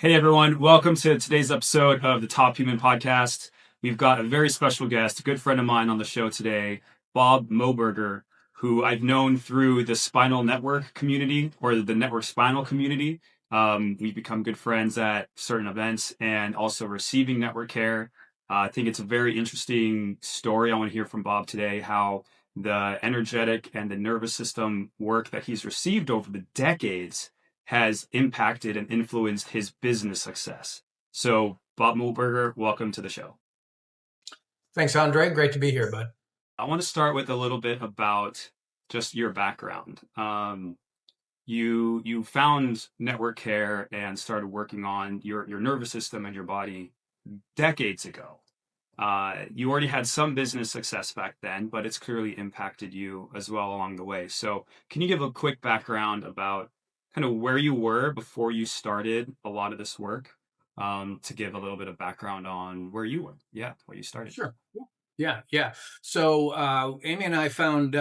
Hey everyone, welcome to today's episode of the Top Human Podcast. We've got a very special guest, a good friend of mine on the show today, Bob Moberger, who I've known through the spinal network community or the network spinal community. We've become good friends at certain events and also receiving network care. I think it's a very interesting story. I want to hear from Bob today how the energetic and the nervous system work that he's received over the decades has impacted and influenced his business success. So, Bob Moberger, welcome to the show. Thanks, Andre. Great to be here, bud. I want to start with a little bit about just your background. You found network care and started working on your nervous system and your body decades ago. You already had some business success back then, but it's clearly impacted you as well along the way. So, can you give a quick background about kind of where you were before you started a lot of this work? To give a little bit of background on where you were, where you started. Sure. Yeah. So Amy and I found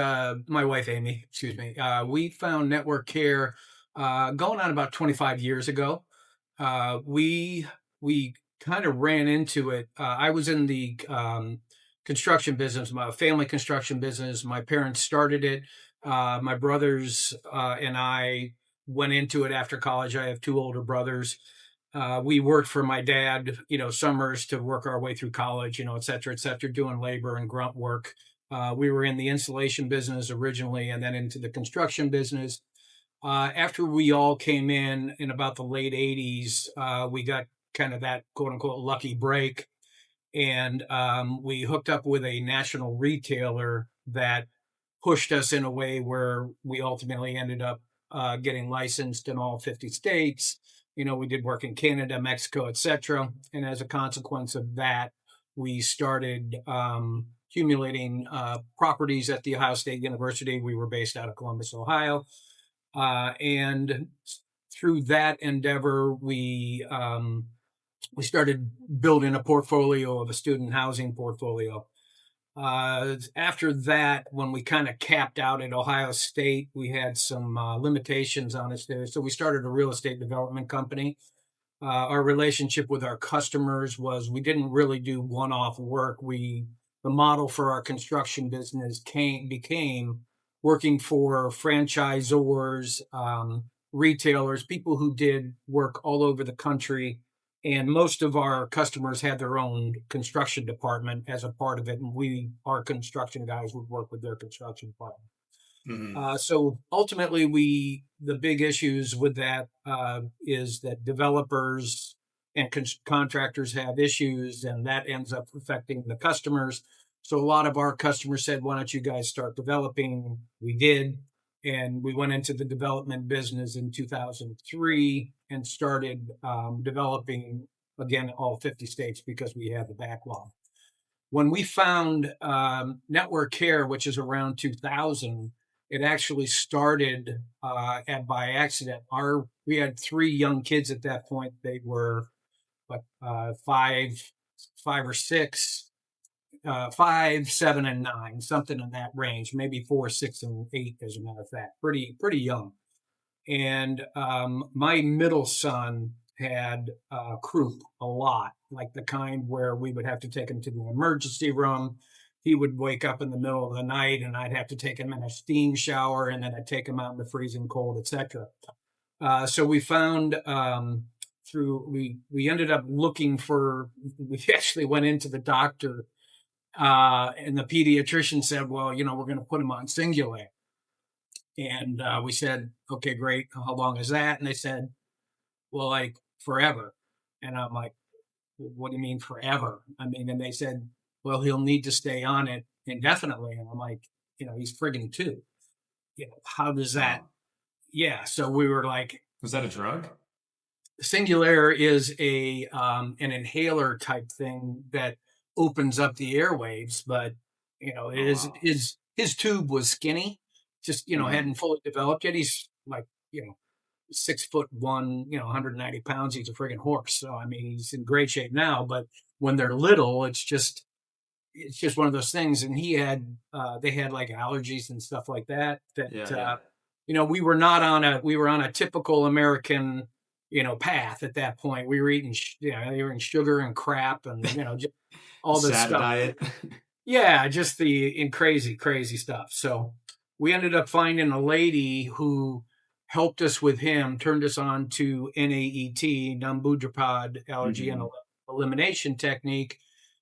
my wife, Amy, excuse me. We found network care going on about 25 years ago. We kind of ran into it. I was in the construction business, my family construction business. My parents started it. My brothers and I went into it after college. I have two older brothers. We worked for my dad, summers to work our way through college, et cetera, doing labor and grunt work. We were in the insulation business originally and then into the construction business. After we all came in about the late 80s, we got kind of that quote unquote lucky break. And we hooked up with a national retailer that pushed us in a way where we ultimately ended up getting licensed in all 50 states. We did work in Canada, Mexico, etc. And as a consequence of that, we started accumulating properties at the Ohio State University. We were based out of Columbus, Ohio. And through that endeavor, we started building a portfolio of a student housing portfolio. After that, when we kind of capped out at Ohio State, we had some limitations on us there. So we started a real estate development company. Our relationship with our customers was we didn't really do one-off work. The model for our construction business became working for franchisors, retailers, people who did work all over the country. And most of our customers had their own construction department as a part of it. And our construction guys would work with their construction department. Mm-hmm. So ultimately, the big issues with that is that developers and contractors have issues, and that ends up affecting the customers. So a lot of our customers said, why don't you guys start developing? We did. And we went into the development business in 2003 and started developing, again, all 50 states because we had the backlog. When we found network care, which is around 2000, it actually started by accident. We had three young kids at that point. They were five or six, 5, 7, and 9, something in that range, maybe 4, 6, and 8, as a matter of fact, pretty young. And my middle son had croup a lot, like the kind where we would have to take him to the emergency room. He would wake up in the middle of the night, and I'd have to take him in a steam shower, and then I'd take him out in the freezing cold, etc. So we found we ended up looking for. We actually went into the doctor. And the pediatrician said, well, we're going to put him on Singular. And we said, okay, great. How long is that? And they said, well, like forever. And I'm like, what do you mean forever? And they said, well, he'll need to stay on it indefinitely. And I'm like, he's friggin' 2. How does that? Yeah. So we were like, was that a drug? Singular is an inhaler type thing that opens up the airwaves, but his tube was skinny, just hadn't fully developed yet. He's like 6'1", 190 pounds. He's a friggin' horse. So he's in great shape now. But when they're little, it's just one of those things. And they had like allergies and stuff like that. We were on a typical American path at that point. We were eating, they were eating sugar and crap and, just all this Sad stuff. diet. Yeah, just in crazy, crazy stuff. So we ended up finding a lady who helped us with him, turned us on to NAET, non-boudrepaud allergy and Hmm. elimination technique.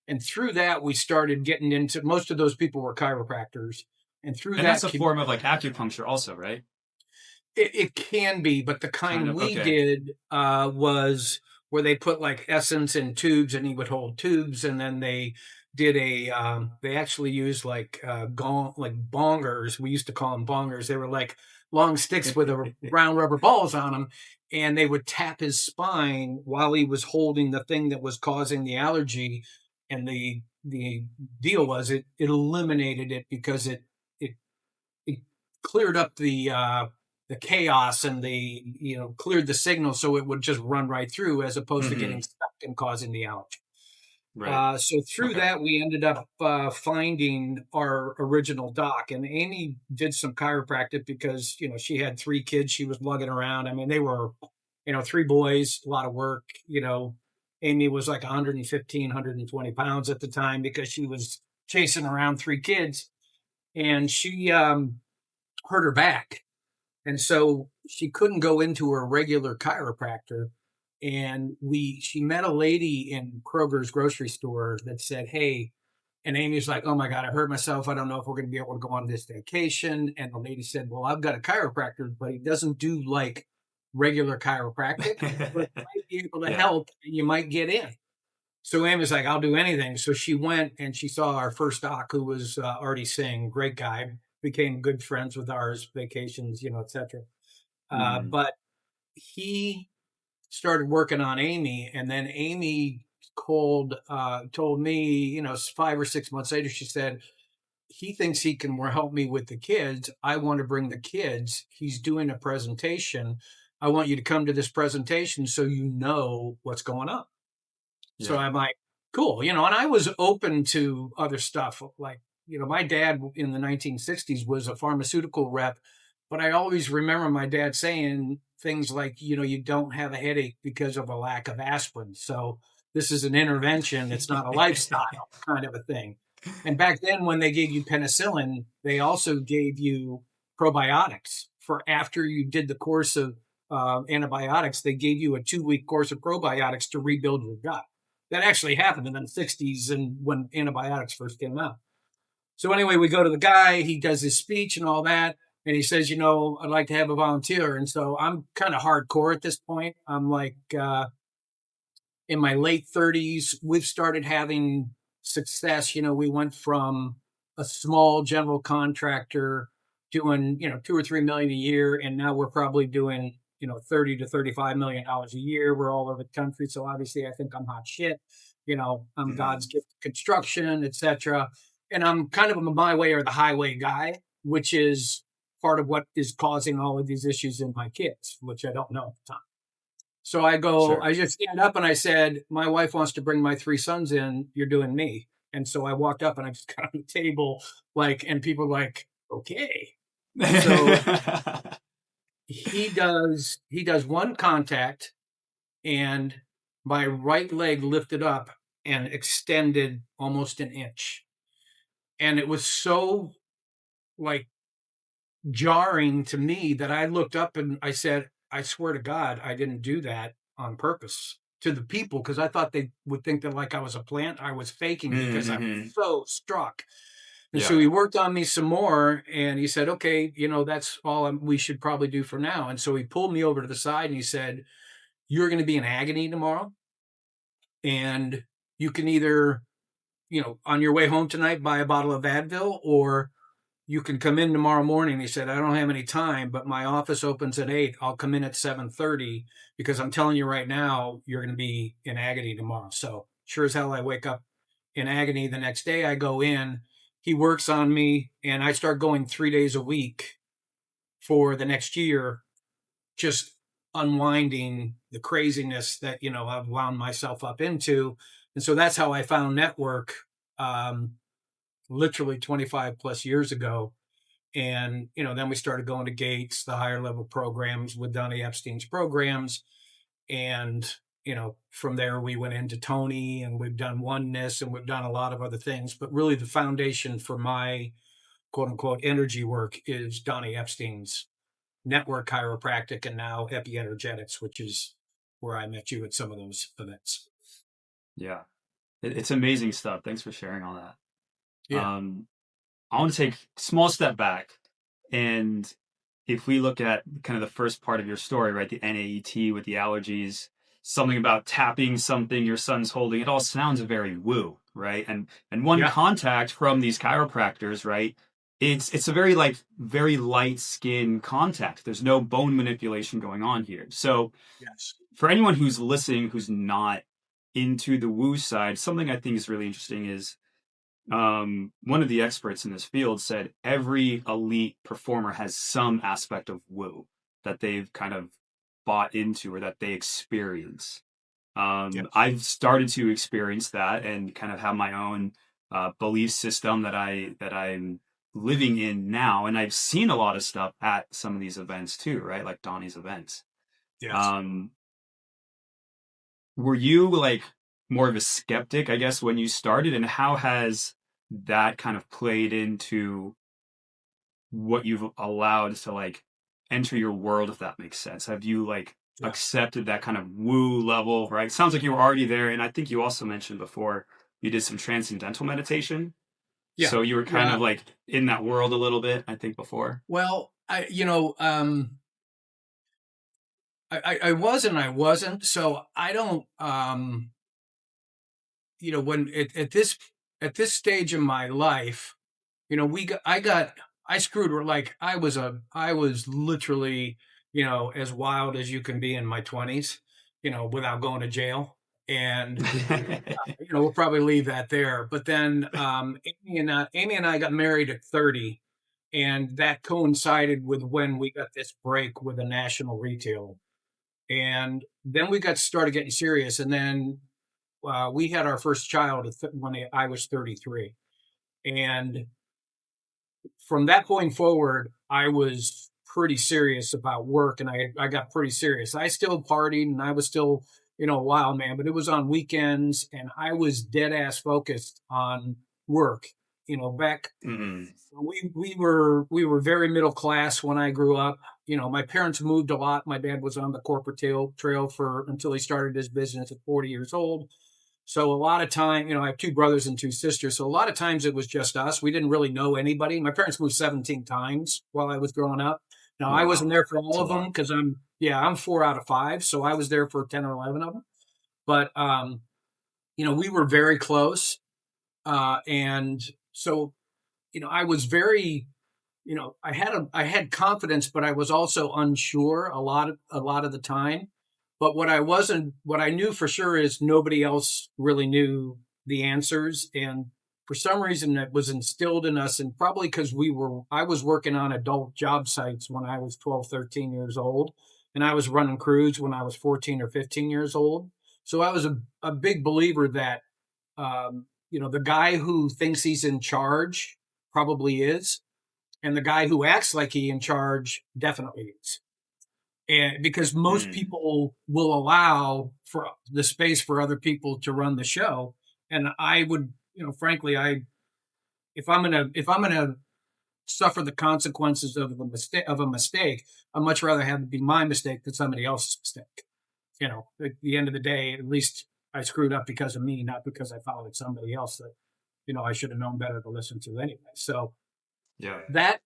And through that, we started getting into, most of those people were chiropractors. And through And that's that a form of like acupuncture also, right? it can be, but the Kind kind of. we Okay. did was where they put like essence in tubes, and he would hold tubes, and then they did they actually used like like bongers. We used to call them bongers. They were like long sticks with a round rubber balls on them, and they would tap his spine while he was holding the thing that was causing the allergy. And the deal was it eliminated it because it it cleared up the chaos, and cleared the signal so it would just run right through, as opposed to Hmm. getting stuck and causing the allergy. Right. So through Okay. that, we ended up finding our original doc, and Amy did some chiropractic because she had 3 kids she was lugging around. I mean, they were 3 boys, a lot of work. Amy was like 115, 120 pounds at the time because she was chasing around 3 kids, and she hurt her back. And so she couldn't go into her regular chiropractor. And she met a lady in Kroger's grocery store that said, "Hey," and Amy's like, "Oh my God, I hurt myself. I don't know if we're going to be able to go on this vacation." And the lady said, "Well, I've got a chiropractor, but he doesn't do like regular chiropractic, but might be able to Yeah. help and you might get in." So Amy's like, "I'll do anything." So she went and she saw our first doc, who was Artie Singh, great guy, became good friends with ours, vacations, etc. Hmm. But he started working on Amy, and then Amy told me, 5 or 6 months later, she said, "He thinks he can help me with the kids. I want to bring the kids. He's doing a presentation. I want you to come to this presentation so you know what's going on." So Yeah. I'm like, cool, and I was open to other stuff. Like, my dad in the 1960s was a pharmaceutical rep, but I always remember my dad saying things like, you don't have a headache because of a lack of aspirin. So this is an intervention. It's not a lifestyle kind of a thing. And back then, when they gave you penicillin, they also gave you probiotics for after you did the course of antibiotics. They gave you a 2-week course of probiotics to rebuild your gut. That actually happened in the 60s and when antibiotics first came out. So anyway, we go to the guy, he does his speech and all that, and he says, "I'd like to have a volunteer." And so I'm kind of hardcore at this point. I'm like in my late 30s. We've started having success. We went from a small general contractor doing, 2 or 3 million a year, and now we're probably doing, 30 to $35 million a year. We're all over the country. So obviously I think I'm hot shit. I'm Hmm. God's gift to construction, etc. And I'm kind of a my way or the highway guy, which is part of what is causing all of these issues in my kids, which I don't know at the time. So Sure. I just stand up and I said, "My wife wants to bring my 3 sons in. You're doing me." And so I walked up and I just got on the table, like, and people were like, "Okay." So he does one contact, and my right leg lifted up and extended almost an inch. And it was so like jarring to me that I looked up and I said, "I swear to God, I didn't do that on purpose," to the people, because I thought they would think that like I was a plant. I was faking because I was Hmm. so struck. And so Yeah. he worked on me some more, and he said, "Okay, that's all we should probably do for now." And so he pulled me over to the side and he said, "You're going to be in agony tomorrow. And you can either, on your way home tonight, buy a bottle of Advil, or you can come in tomorrow morning." He said, "I don't have any time, but my office opens at 8. I'll come in at 7:30 because I'm telling you right now, you're going to be in agony tomorrow." So sure as hell, I wake up in agony the next day. I go in, he works on me, and I start going 3 days a week for the next year, just unwinding the craziness that, I've wound myself up into. And so that's how I found Network, um, literally 25 plus years ago. And, then we started going to Gates, the higher level programs with Donnie Epstein's programs. And, from there we went into Tony, and we've done oneness, and we've done a lot of other things. But really the foundation for my quote unquote energy work is Donnie Epstein's network chiropractic, and now epienergetics, which is where I met you at some of those events. Yeah. It's amazing stuff. Thanks for sharing all that. Yeah. I want to take a small step back. And if we look at kind of the first part of your story, right, the NAET with the allergies, something about tapping something your son's holding, it all sounds very woo, right? And one Yeah. contact from these chiropractors, right? It's a very light skin contact. There's no bone manipulation going on here. So Yes. for anyone who's listening who's not into the woo side, something I think is really interesting is one of the experts in this field said every elite performer has some aspect of woo that they've kind of bought into or that they experience. Yes. I've started to experience that and kind of have my own belief system that I'm living in now, and I've seen a lot of stuff at some of these events too, right? Like Donnie's events. Yes. Um, were you like more of a skeptic, I guess, when you started, and how has that kind of played into what you've allowed to like enter your world, if that makes sense? Have you like Yeah. accepted that kind of woo level, right? It sounds like you were already there. And I think you also mentioned before you did some transcendental meditation. Yeah. So you were kind Yeah. of like in that world a little bit, I think, before. Well, I was and I wasn't. So I don't, when at this stage in my life, I screwed her. Like I was literally, as wild as you can be in my 20s, without going to jail. And, we'll probably leave that there. But then, Amy and I got married at 30, and that coincided with when we got this break with a national retailer. And then we got started getting serious. And then we had our first child when I was 33. And from that point forward, I was pretty serious about work, and I got pretty serious. I still partied, and I was still, a wild man, but it was on weekends, and I was dead ass focused on work. Back Mm-mm. we were very middle class when I grew up. My parents moved a lot. My dad was on the corporate trail for until he started his business at 40 years old. So a lot of time, I have two brothers and two sisters. So a lot of times it was just us. We didn't really know anybody. My parents moved 17 times while I was growing up. Now I wasn't Wow. there for It's all a of them lot. because I'm 4 out of 5. So I was there for 10 or 11 of them. But, we were very close. And so, I was very, I had confidence, but I was also unsure a lot of the time. But what I knew for sure is nobody else really knew the answers. And for some reason that was instilled in us, and probably because I was working on adult job sites when I was 12, 13 years old. And I was running crews when I was 14 or 15 years old. So I was a big believer that, the guy who thinks he's in charge probably is, and the guy who acts like he in charge definitely is. And because most Mm. people will allow for the space for other people to run the show, and I would, frankly, if I'm gonna suffer the consequences of a mistake, I'd much rather have it be my mistake than somebody else's mistake. At the end of the day, at least I screwed up because of me, not because I followed somebody else that, I should have known better to listen to anyway. So Yeah. that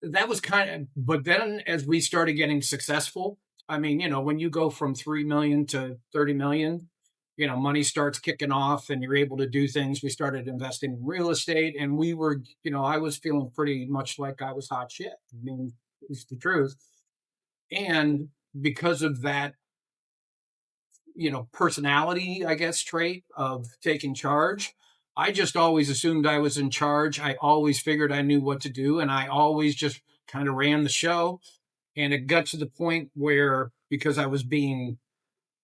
that was kind of, but then as we started getting successful, I mean, when you go from 3 million to 30 million, money starts kicking off and you're able to do things. We started investing in real estate, and I was feeling pretty much like I was hot shit. I mean, it's the truth. And because of that, personality, I guess, trait of taking charge, I just always assumed I was in charge. I always figured I knew what to do, and I always just kind of ran the show. And it got to the point where, because I was being,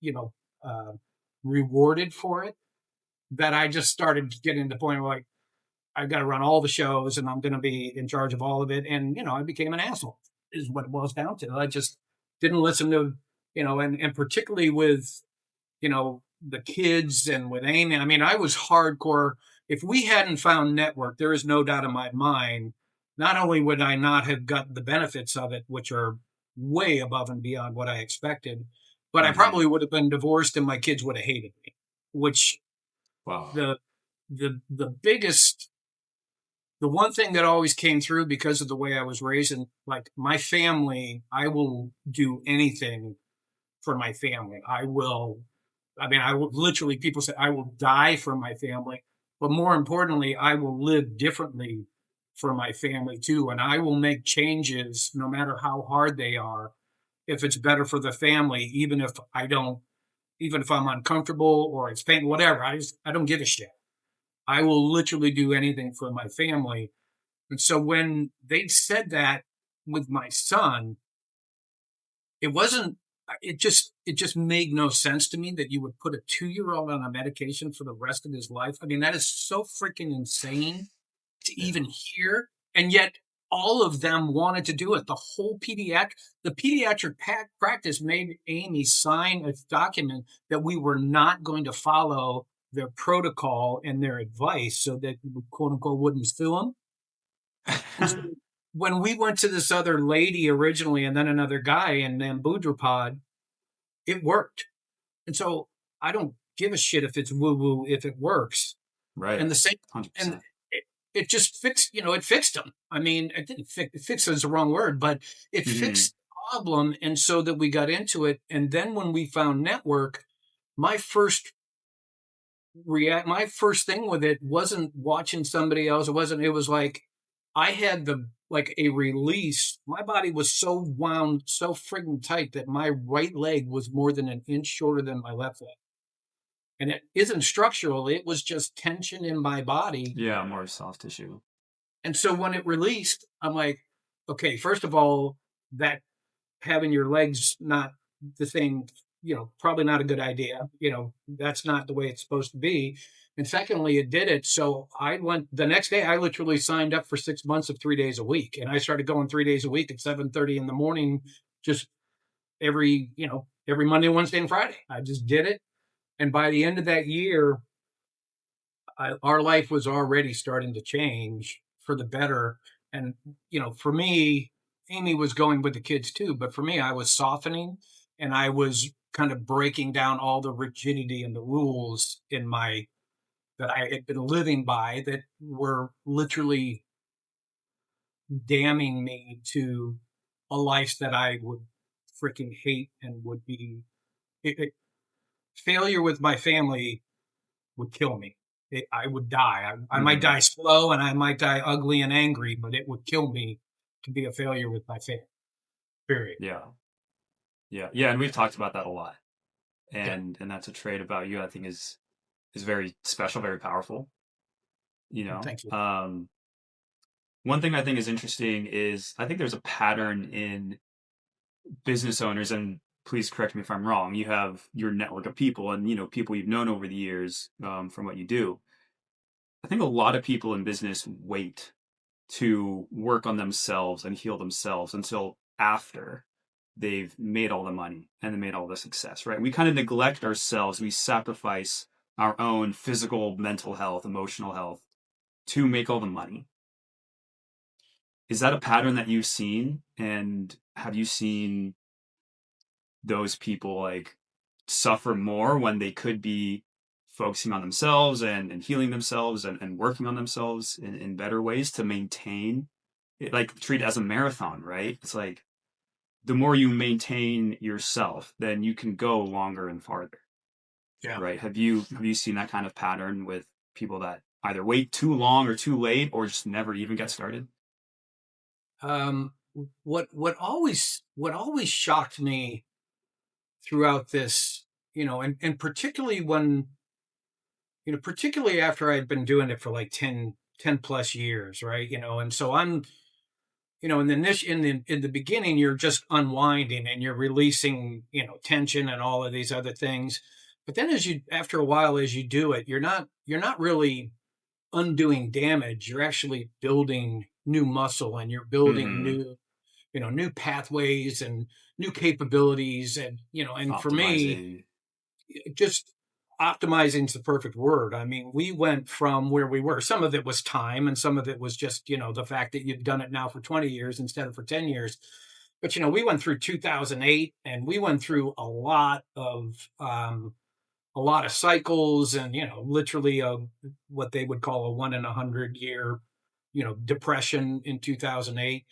you know, uh, rewarded for it, that I just started getting to the point where, like, I've got to run all the shows and I'm going to be in charge of all of it. And, I became an asshole, is what it boils down to. I just didn't listen to and particularly with, the kids and with Amy. I mean, I was hardcore. If we hadn't found network, there is no doubt in my mind, not only would I not have gotten the benefits of it, which are way above and beyond what I expected, but I Hmm. probably would have been divorced and my kids would have hated me, which Wow. the the biggest the one thing that always came through because of the way I was raised and like my family, I will do anything for my family. I will literally, people say, I will die for my family. But more importantly, I will live differently for my family too. And I will make changes no matter how hard they are, if it's better for the family, even if I'm uncomfortable or it's pain, whatever. I don't give a shit. I will literally do anything for my family. And so when they said that with my son, it wasn't it just made no sense to me that you would put a 2-year-old on a medication for the rest of his life. I mean, that is so freaking insane to Yeah. even hear. And yet all of them wanted to do it. The pediatric practice made Amy sign a document that we were not going to follow their protocol and their advice so that we, quote unquote, wouldn't sue them. And so when we went to this other lady originally and then another guy in Nambudrapad, it worked. And so I don't give a shit if it's woo woo if it works. Right. And the same, and 100%. it just fixed, it fixed them. I mean, it didn't fix is the wrong word, but it Hmm. fixed the problem. And so that we got into it. And then when we found network, my first my first thing with it wasn't watching somebody else. It was like I had like a release. My body was so wound, so friggin' tight that my right leg was more than an inch shorter than my left leg. And it isn't structural, it was just tension in my body. Yeah, more soft tissue. And so when it released, I'm like, okay, first of all, that having your legs not the same, probably not a good idea. That's not the way it's supposed to be. And secondly, it did it. So I went the next day, I literally signed up for 6 months of 3 days a week. And I started going 3 days a week at 7:30 in the morning, just every Monday, Wednesday, and Friday. I just did it. And by the end of that year, our life was already starting to change for the better. And, for me, Amy was going with the kids too. But for me, I was softening and I was kind of breaking down all the rigidity and the rules that I had been living by that were literally damning me to a life that I would freaking hate and would be failure with my family would kill me. I would die. I might Hmm. die slow and I might die ugly and angry, but it would kill me to be a failure with my family. Period. Yeah. Yeah. Yeah. And we've talked about that a lot. Yeah. And that's a trait about you I think is very special, very powerful, you Well, know. thank you. One thing I think is interesting is I think there's a pattern in business owners, and please correct me if I'm wrong. You have your network of people and people you've known over the years from what you do. I think a lot of people in business wait to work on themselves and heal themselves until after they've made all the money and they made all the success, right? We kind of neglect ourselves. We sacrifice our own physical, mental health, emotional health to make all the money. Is that a pattern that you've seen? And have you seen those people like suffer more when they could be focusing on themselves and healing themselves and working on themselves in better ways to maintain it, like treat it as a marathon, right? It's like the more you maintain yourself, then you can go longer and farther, Yeah. right? Have you seen that kind of pattern with people that either wait too long or too late or just never even get started? Um, what always shocked me throughout this, and particularly after I'd been doing it for like 10 plus years, right? And so I'm in the beginning you're just unwinding and you're releasing tension and all of these other things, but then after a while as you do it, you're not really undoing damage. You're actually building new muscle and you're building Hmm. new pathways and new capabilities, and and for me, Optimizing. just optimizing is the perfect word. I mean, we went from where we were. Some of it was time, and some of it was just the fact that you've done it now for 20 years instead of for 10 years. But we went through 2008, and we went through a lot of cycles, and literally what they would call a 1 in 100 year depression in 2008.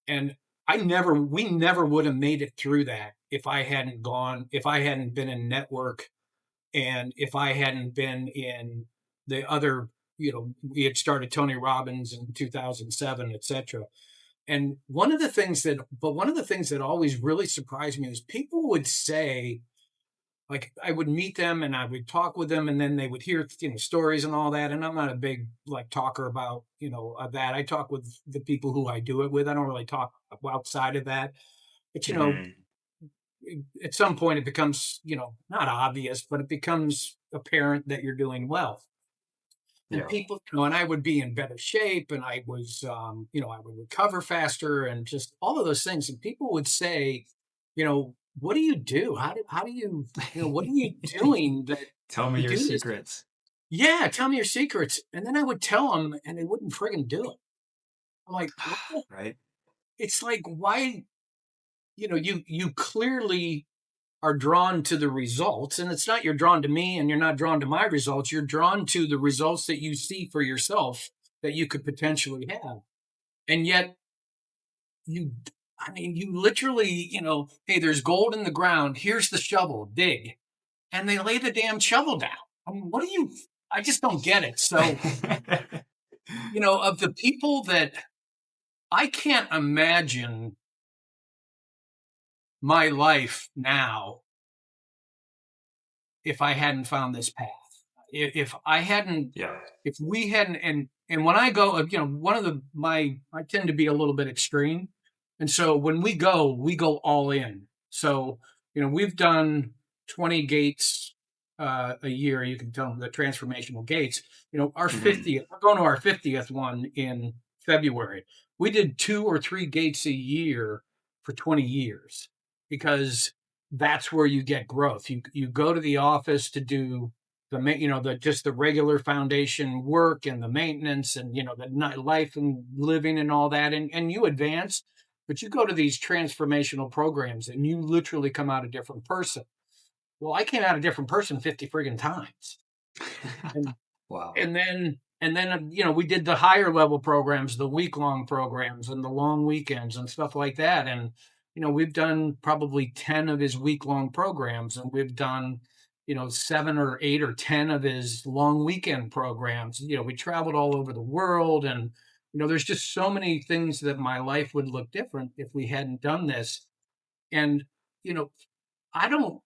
And we never would have made it through that if I hadn't been in network, and if I hadn't been in the other, we had started Tony Robbins in 2007, etc. And one of the things that always really surprised me is people would say, like, I would meet them and I would talk with them, and then they would hear stories and all that. And I'm not a big like talker about that. I talk with the people who I do it with. I don't really talk outside of that. But Hmm. at some point it becomes not obvious, but it becomes apparent that you're doing well. And Yeah. people, and I would be in better shape, and I would recover faster, and just all of those things. And people would say, what do you do? How do you, what are you doing that Tell me you your do this? secrets. Yeah, tell me your secrets. And then I would tell them, and they wouldn't friggin' do it. I'm like, what? Right? It's like, why? You clearly are drawn to the results, and it's not you're drawn to me and you're not drawn to my results. You're drawn to the results that you see for yourself that you could potentially have. And yet you I mean, you literally, hey, there's gold in the ground, here's the shovel, dig. And they lay the damn shovel down. I mean, what do you I just don't get it. So, of the people that I can't imagine my life now if I hadn't found this path. If I hadn't, Yeah. if we hadn't, and when I go, one of the my I tend to be a little bit extreme, and so when we go all in. So we've done 20 gates a year. You can tell them the transformational gates. Our Hmm. 50th, we're going to our 50th one in February. We did 2 or 3 gates a year for 20 years because that's where you get growth. You go to the office to do the just the regular foundation work and the maintenance, and the life and living and all that, and you advance. But you go to these transformational programs and you literally come out a different person. Well, I came out a different person 50 friggin' times. and Wow. and then we did the higher level programs, the week long programs and the long weekends and stuff like that. And we've done probably 10 of his week long programs, and we've done 7 or 8 or 10 of his long weekend programs. We traveled all over the world, and there's just so many things that my life would look different if we hadn't done this. And you know i don't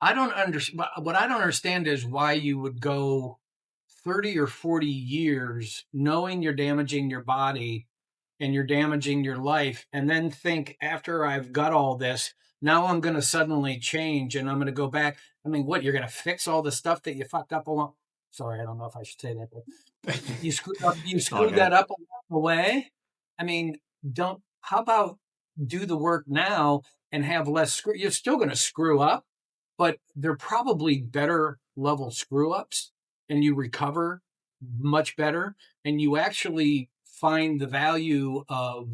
I don't understand. What I don't understand is why you would go 30 or 40 years knowing you're damaging your body and you're damaging your life, and then think, after I've got all this, now I'm going to suddenly change and I'm going to go back. I mean, what, you're going to fix all the stuff that you fucked up along? Sorry, I don't know if I should say that, but you It's all screwed that good. up along the way. I mean, don't, how about do the work now and have less screw? You're still going to screw up, but they're probably better level screw ups, and you recover much better, and you actually find the value of,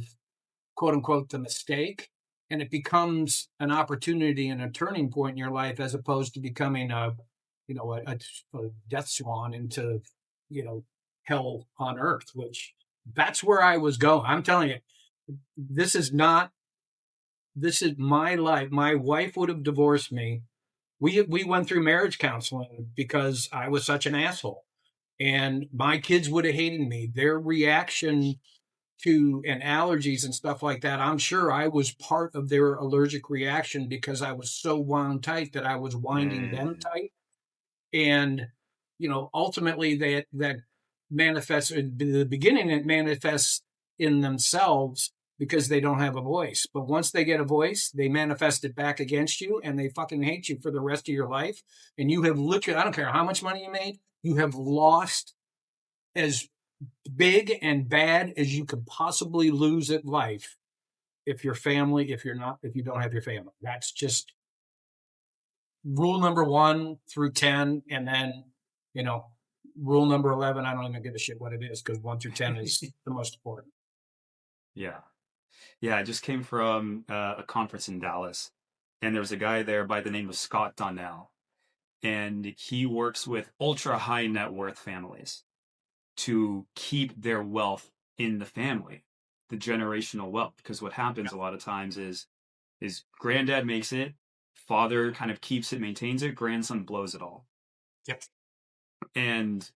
quote unquote, the mistake, and it becomes an opportunity and a turning point in your life, as opposed to becoming a death swan into you know hell on earth, which that's where I was going. I'm telling you, this is not this is my life. My wife would have divorced me. We went through marriage counseling because I was such an asshole, and my kids would have hated me. Their reaction to and allergies and stuff like that, I'm sure I was part of their allergic reaction because I was so wound tight that I was winding them Mm. tight. And ultimately that manifests in the beginning. It manifests in themselves because they don't have a voice, but once they get a voice, they manifest it back against you, and they fucking hate you for the rest of your life. And you have literally, I don't care how much money you made, you have lost as big and bad as you could possibly lose at life. if you're family, if you don't have your family. That's just rule number 1 through 10. And then, you know, rule number 11, I don't even give a shit what it is, because 1 through 10 is the most important. Yeah. Yeah, I just came from a conference in Dallas, and there was a guy there by the name of Scott Donnell, and he works with ultra high net worth families to keep their wealth in the family, the generational wealth. Because what happens a lot of times is granddad makes it, father kind of keeps it, maintains it, grandson blows it all. Yep. And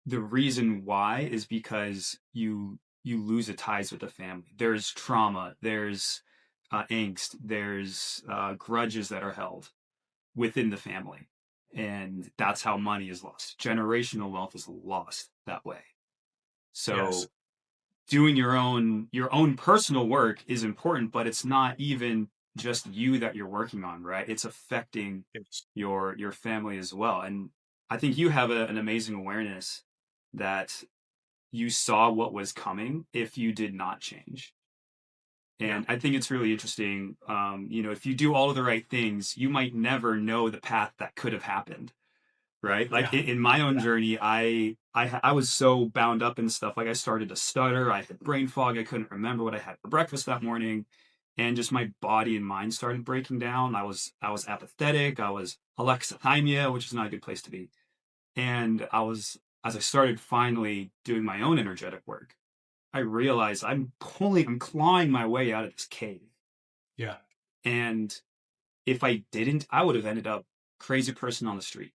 the reason why is because you lose the ties with the family. There's trauma, there's angst, there's grudges that are held within the family, and that's how money is lost. Generational wealth is lost that way. Yes. So doing your own personal work is important, but it's not even just you that you're working on, right? It's affecting Yes. your family as well. And I think you have an amazing awareness that you saw what was coming if you did not change. Yeah. And I think it's really interesting. If you do all of the right things, you might never know the path that could have happened, right? Like Yeah. in my own Yeah. journey, I was so bound up in stuff. Like I started to stutter. I had brain fog. I couldn't remember what I had for breakfast that morning, and just my body and mind started breaking down. I was apathetic. I was alexithymia, which is not a good place to be. And as I started finally doing my own energetic work, I realized I'm clawing my way out of this cave. Yeah. And if I didn't, I would have ended up crazy person on the street,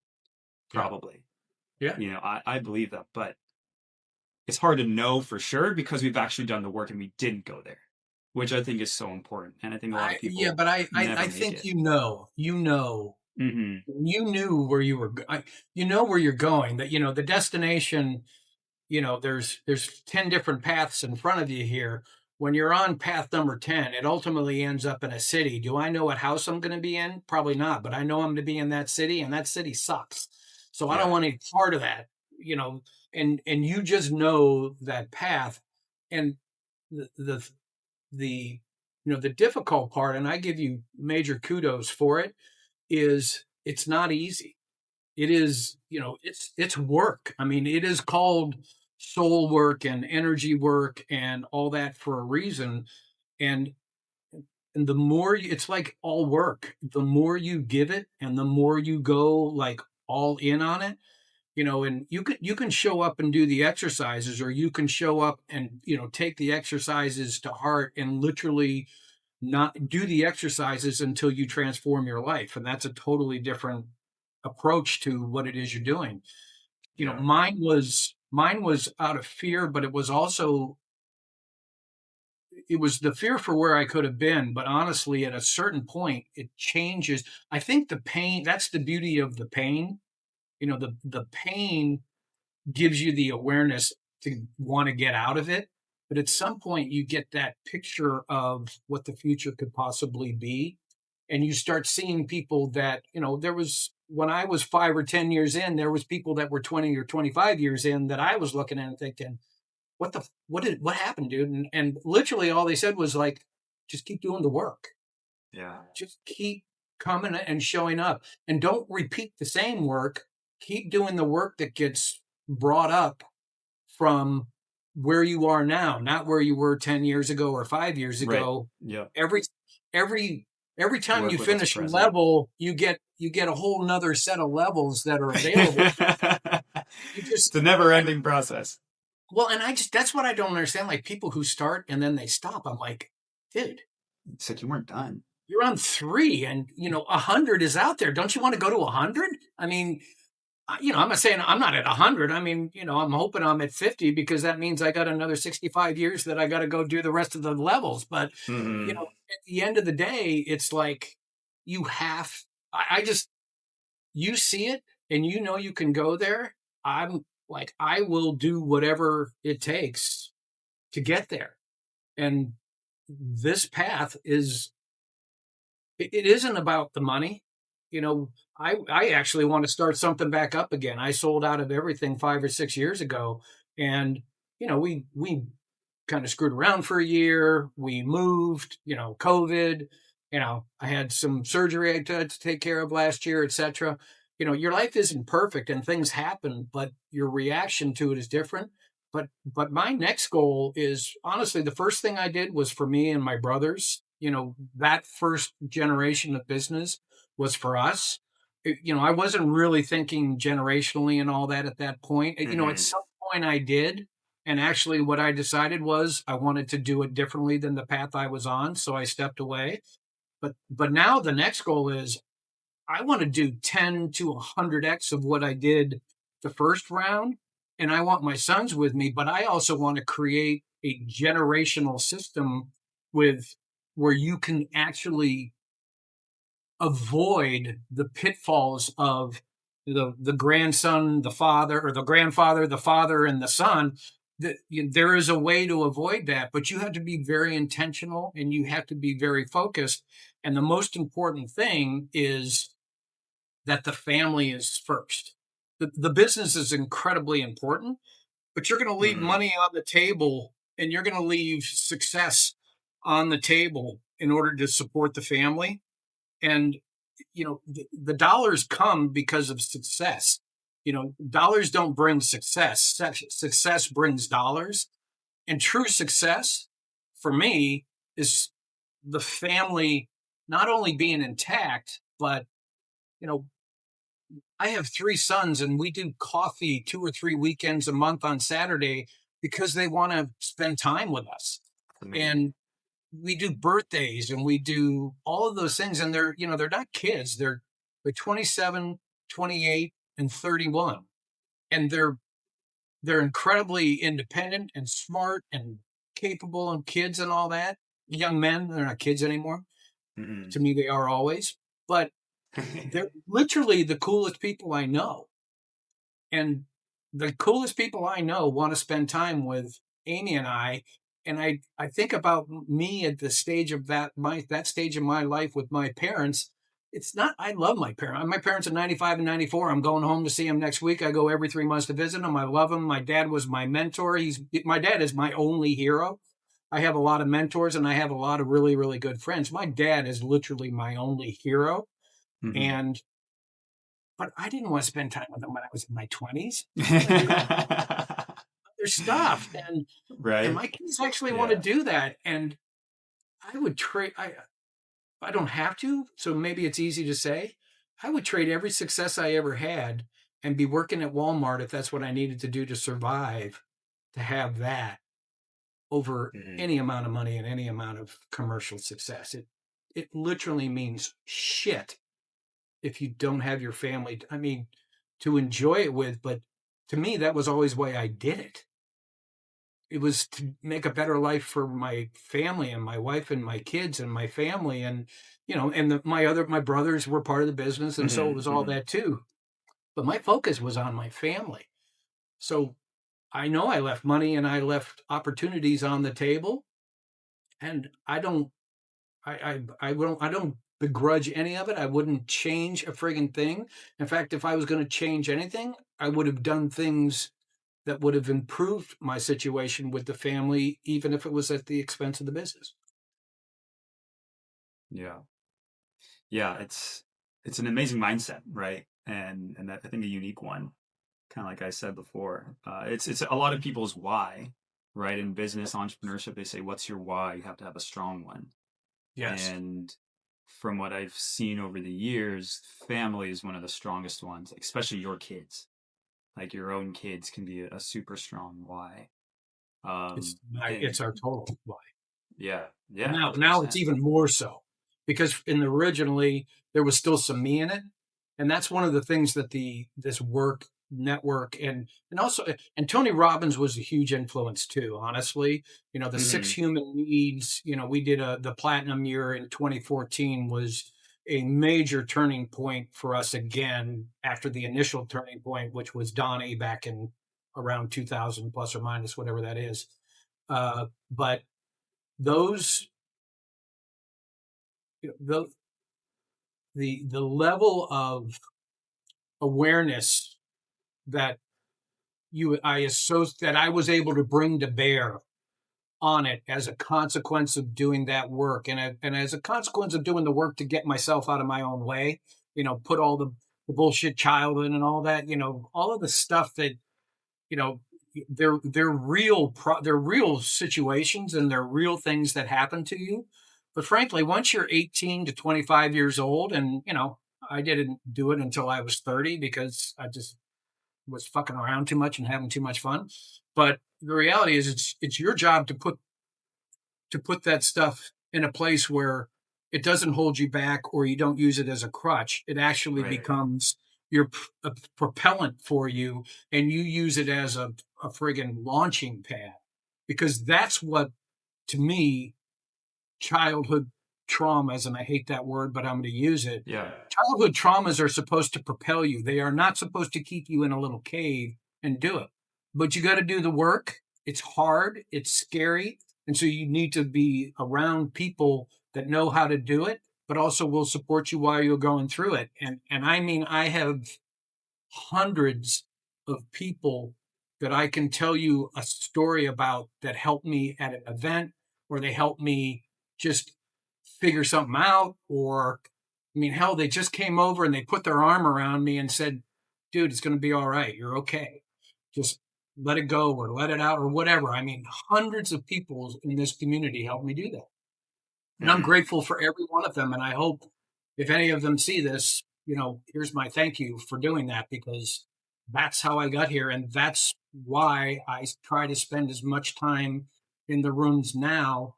Yeah. probably. Yeah. I believe that, but it's hard to know for sure because we've actually done the work and we didn't go there, which I think is so important. And I think a lot of Yeah, people but I never make think it. Hmm. you knew where you were, you know where you're going, that, the destination, there's 10 different paths in front of you here. When you're on path number 10, it ultimately ends up in a city. Do I know what house I'm going to be in? Probably not, but I know I'm going to be in that city, and that city sucks. So I don't Yeah. want any part of that, you know, and you just know that path. And the the the the difficult part, and I give you major kudos for it, is it's not easy. It is, it's work. I mean, it is called soul work and energy work and all that for a reason. And the more it's like all work, the more you give it and the more you go like all in on it, and you can show up and do the exercises, or you can show up and take the exercises to heart and literally not do the exercises until you transform your life. And that's a totally different approach to what it is you're doing. Yeah. Mine was out of fear, but it was the fear for where I could have been. But honestly, at a certain point, it changes. I think the pain, that's the beauty of the pain. The pain gives you the awareness to want to get out of it. But at some point, you get that picture of what the future could possibly be. And you start seeing people that, there was, when I was 5 or 10 years in, there was people that were 20 or 25 years in that I was looking at and thinking, what happened, dude? And literally all they said was like, just keep doing the work. Yeah. Just keep coming and showing up, and don't repeat the same work. Keep doing the work that gets brought up from where you are now, not where you were 10 years ago or 5 years Right. ago. Yep. Every every every time you Work with what's finish a present. level, you get a whole nother set of levels that are available. You It's just a never ending process. well, and I just that's what I don't understand. Like people who start and then they stop. I'm like, dude, It's like you weren't done. you're on three, and 100 is out there. Don't you want to go to 100? I mean, I'm not saying I'm not at 100. I mean, I'm hoping I'm at 50, because that means I got another 65 years that I got to go do the rest of the levels. But, Hmm. at the end of the day, it's like you have, I just, you see it and you can go there. I'm like, I will do whatever it takes to get there. And this path it isn't about the money. I actually want to start something back up again. I sold out of everything 5 or 6 years ago, and we kind of screwed around for a year. We moved, COVID, I had some surgery I had to take care of last year, etc. Your life isn't perfect and things happen, but your reaction to it is different. But my next goal is honestly the first thing I did was for me and my brothers. That first generation of business was for us. I wasn't really thinking generationally and all that at that point. At Hmm. some point I did, and actually, what I decided was I wanted to do it differently than the path I was on, so I stepped away. But now the next goal is I want to do 10 to 100x of what I did the first round, and I want my sons with me, but I also want to create a generational system with where you can actually avoid the pitfalls of the grandson, the father, or the grandfather, the father, and the son. There is a way to avoid that, but you have to be very intentional and you have to be very focused. And the most important thing is that the family is first. The business is incredibly important, but you're going to leave Hmm. money on the table and you're going to leave success on the table in order to support the family. And the dollars come because of success. Dollars don't bring success. Success brings dollars. And true success for me is the family not only being intact, but you know I have three sons and we do coffee 2 or 3 weekends a month on Saturday because they want to spend time with us. Amazing. And we do birthdays and we do all of those things. And they're not kids. They're 27, 28, and 31. And they're incredibly independent and smart and capable and kids and all that. Young men, they're not kids anymore. Hmm. To me, they are always. But they're literally the coolest people I know. And the coolest people I know want to spend time with Amy and I. And I think about me at the stage of that stage of my life with my parents. It's not, I love my parents. My parents are 95 and 94. I'm going home to see them next week. I go every 3 months to visit them. I love them. My dad was my mentor. My dad is my only hero. I have a lot of mentors and I have a lot of really, really good friends. My dad is literally my only hero. Hmm. And but I didn't want to spend time with them when I was in my 20s. I wanted to go their stuff. And Right? my kids actually want to Yeah. do that. And I would trade I don't have to, so maybe it's easy to say. I would trade every success I ever had and be working at Walmart if that's what I needed to do to survive to have that over Hmm. any amount of money and any amount of commercial success. It literally means shit if you don't have your family. I mean, to enjoy it with, but to me, that was always why I did it. It was to make a better life for my family and my wife and my kids and my family. And, and my brothers were part of the business. And so it Hmm. was all Hmm. that too. But my focus was on my family. So I know I left money and I left opportunities on the table. And I don't begrudge any of it. I wouldn't change a friggin' thing. In fact, if I was going to change anything, I would have done things that would have improved my situation with the family, even if it was at the expense of the business. Yeah. Yeah. It's an amazing mindset, right? And I think a unique one, kind of like I said before. It's a lot of people's why, right? In business entrepreneurship, they say, "What's your why?" You have to have a strong one. Yes, And from what I've seen over the years, family is one of the strongest ones, especially your kids. Like your own kids can be a super strong why. And it's our total life. yeah, And yeah, now it's 100%. even more so because in the originally there was still some me in it, and that's one of the things that the this work network and also and Tony Robbins was a huge influence too. Honestly, the six Hmm. human needs. We did the platinum year in 2014 was a major turning point for us again after the initial turning point, which was Donnie back in around 2000 plus or minus whatever that is. But those the the level of awareness that you I associate that I was able to bring to bear on it as a consequence of doing that work, and as a consequence of doing the work to get myself out of my own way, put all the bullshit child in and all that, all of the stuff that, you know, they're real situations and they're real things that happen to you. But frankly, once you're 18 to 25 years old, and I didn't do it until I was 30 because I just was fucking around too much and having too much fun. But the reality is it's your job to put that stuff in a place where it doesn't hold you back or you don't use it as a crutch. It actually Right. becomes your a propellant for you, and you use it as a friggin' launching pad, because that's what, to me, childhood traumas, and I hate that word, but I'm going to use it. Yeah. Childhood traumas are supposed to propel you. They are not supposed to keep you in a little cave and do it. But you got to do the work. It's hard, it's scary. And so you need to be around people that know how to do it, but also will support you while you're going through it. And I mean, I have hundreds of people that I can tell you a story about that helped me at an event, or they helped me just figure something out. Or, I mean, hell, they just came over and they put their arm around me and said, dude, it's going to be all right. You're okay. Just let it go or let it out or whatever. I mean, hundreds of people in this community helped me do that. And I'm Hmm. grateful for every one of them. And I hope if any of them see this, here's my thank you for doing that, because that's how I got here. And that's why I try to spend as much time in the rooms now,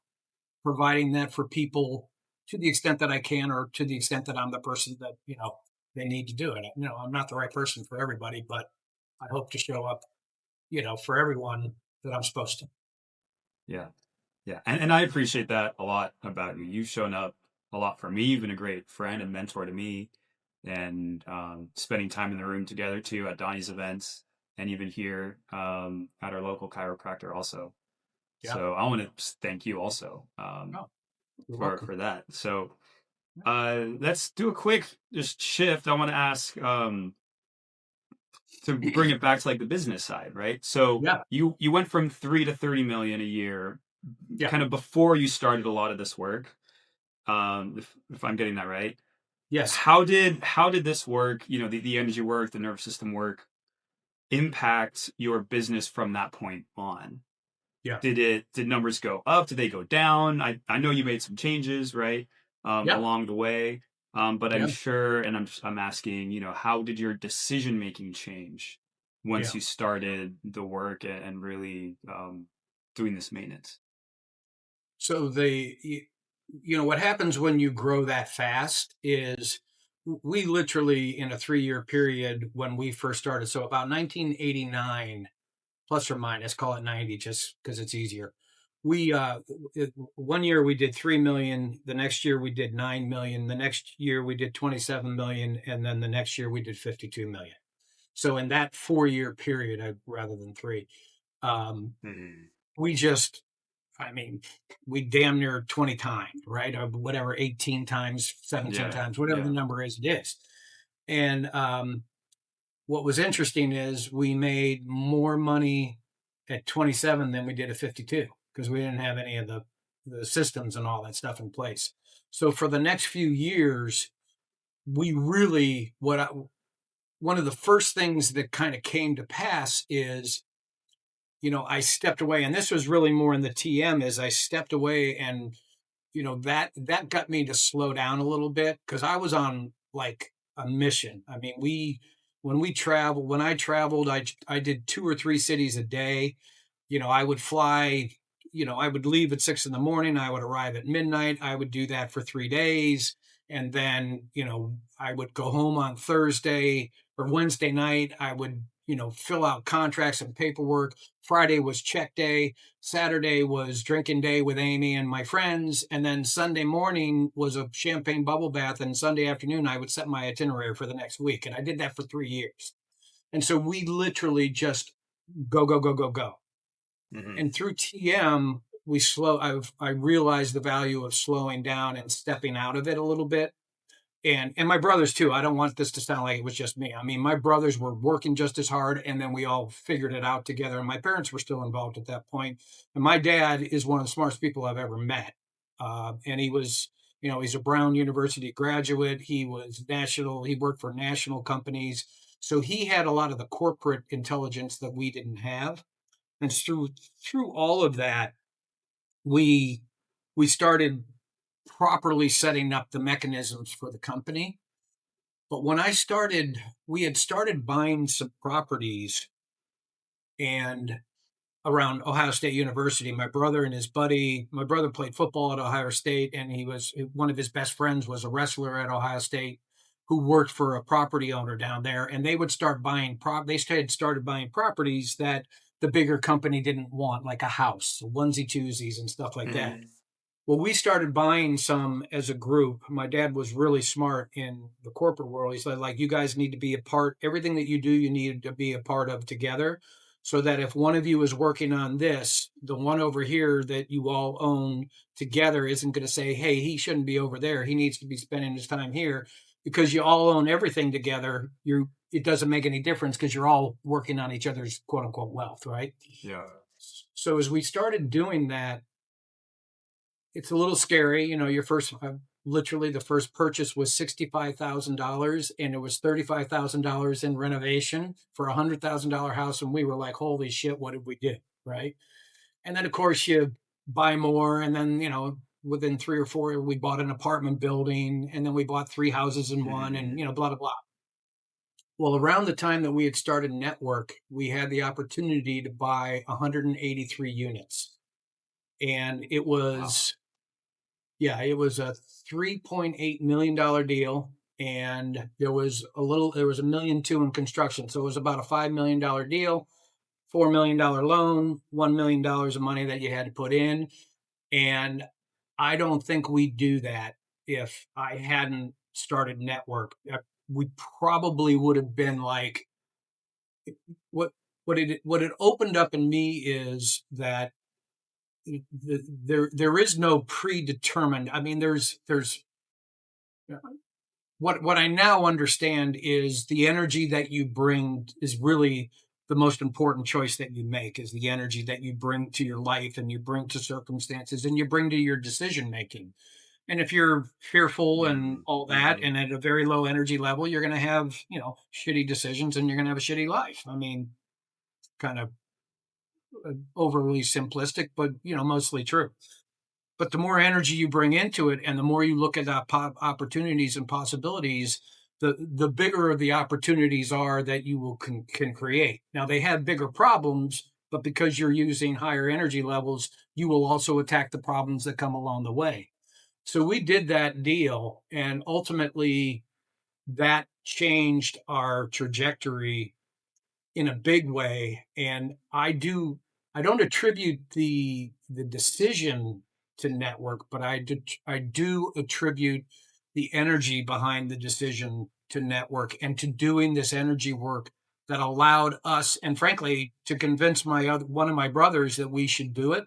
providing that for people to the extent that I can, or to the extent that I'm the person that, they need to do it. I'm not the right person for everybody, but I hope to show up, for everyone that I'm supposed to. Yeah. Yeah. And I appreciate that a lot about you. You've shown up a lot for me. You've been a great friend and mentor to me. And spending time in the room together too at Donnie's events and even here at our local chiropractor also. Yeah. So I want to thank you also Oh, you're for welcome. that. So let's do a quick just shift. I want to ask to bring it back to like the business side, right? So Yeah. you went from 3 to 30 million a year, Yeah. kind of before you started a lot of this work. If I'm getting that right, Yes. how did this work? You know, the energy work, the nervous system work, impact your business from that point on? Yeah. Did numbers go up? Did they go down? I know you made some changes, right? Yeah. Along the way. But I'm Yeah. sure, and I'm asking, how did your decision making change once Yeah. you started the work and really doing this maintenance? So what happens when you grow that fast is we literally, in a 3-year period when we first started, so about 1989, plus or minus, call it 90, just because it's easier. We, 1 year we did 3 million. The next year we did 9 million. The next year we did 27 million. And then the next year we did 52 million. So in that 4-year period, rather than three, um, Mhm. we just, I mean, we damn near 20 times, right? Or whatever, 18 times, 17 Yeah, times, whatever the yeah. number is, it is. And what was interesting is we made more money at 27 than we did at 52, because we didn't have any of the systems and all that stuff in place. So for the next few years, we really, one of the first things that kind of came to pass is, I stepped away, and this was really more in the TM, is I stepped away, and that got me to slow down a little bit, because I was on like a mission. I mean, when I traveled, I did 2 or 3 cities a day. I would fly, I would leave at 6 in the morning. I would arrive at midnight. I would do that for 3 days. And then, I would go home on Thursday or Wednesday night. I would, fill out contracts and paperwork. Friday was check day. Saturday was drinking day with Amy and my friends. And then Sunday morning was a champagne bubble bath. And Sunday afternoon, I would set my itinerary for the next week. And I did that for 3 years. And so we literally just go, go, go, go, go. Hmm. And through TM, I realized the value of slowing down and stepping out of it a little bit. and my brothers too. I don't want this to sound like it was just me. I mean, my brothers were working just as hard, and then we all figured it out together. And my parents were still involved at that point. And my dad is one of the smartest people I've ever met. And he was, he's a Brown University graduate. He was national. He worked for national companies, so he had a lot of the corporate intelligence that we didn't have. And through all of that, we we started properly setting up the mechanisms for the company. But when I started, we had started buying some properties and around Ohio State University. My brother and his buddy, my brother played football at Ohio State, and he was one of his best friends was a wrestler at Ohio State who worked for a property owner down there. And they would start buying they had started buying properties that the bigger company didn't want, like a house, onesie twosies and stuff like that. Mm-hmm. Well, we started buying some as a group. My dad was really smart in the corporate world. He said, like, you guys need to be a part, everything that you do, you need to be a part of together. So that if one of you is working on this, the one over here that you all own together isn't going to say, hey, he shouldn't be over there. He needs to be spending his time here because you all own everything together. It doesn't make any difference because you're all working on each other's quote unquote wealth, right? Yeah. So as we started doing that, it's a little scary. Your first, literally the first purchase was $65,000 and it was $35,000 in renovation for $100,000 house. And we were like, holy shit, what did we do? Right. And then of course you buy more. And then, within 3 or 4, we bought an apartment building and then we bought 3 houses in one and, Mm-hmm. blah, blah, blah. Well, around the time that we had started Network, we had the opportunity to buy 183 units. And it Wow. was, yeah, it was a $3.8 million deal. And there was a million two in construction. So it was about a $5 million deal, $4 million loan, $1 million of money that you had to put in. And I don't think we'd do that if I hadn't started Network. We probably would have been like, what, what it opened up in me is that there is no predetermined. I mean, there's what I now understand is the energy that you bring is really the most important choice that you make is the energy that you bring to your life and you bring to circumstances and you bring to your decision making. And if you're fearful and all that Mm-hmm. and at a very low energy level, you're going to have, shitty decisions and you're going to have a shitty life. I mean, kind of overly simplistic, but, mostly true. But the more energy you bring into it and the more you look at opportunities and possibilities, the bigger the opportunities are that you can create. Now they have bigger problems, but because you're using higher energy levels, you will also attack the problems that come along the way. So we did that deal, and ultimately that changed our trajectory in a big way. And I don't attribute the decision to Network, but I do attribute the energy behind the decision to Network and to doing this energy work that allowed us, and frankly, to convince one of my brothers that we should do it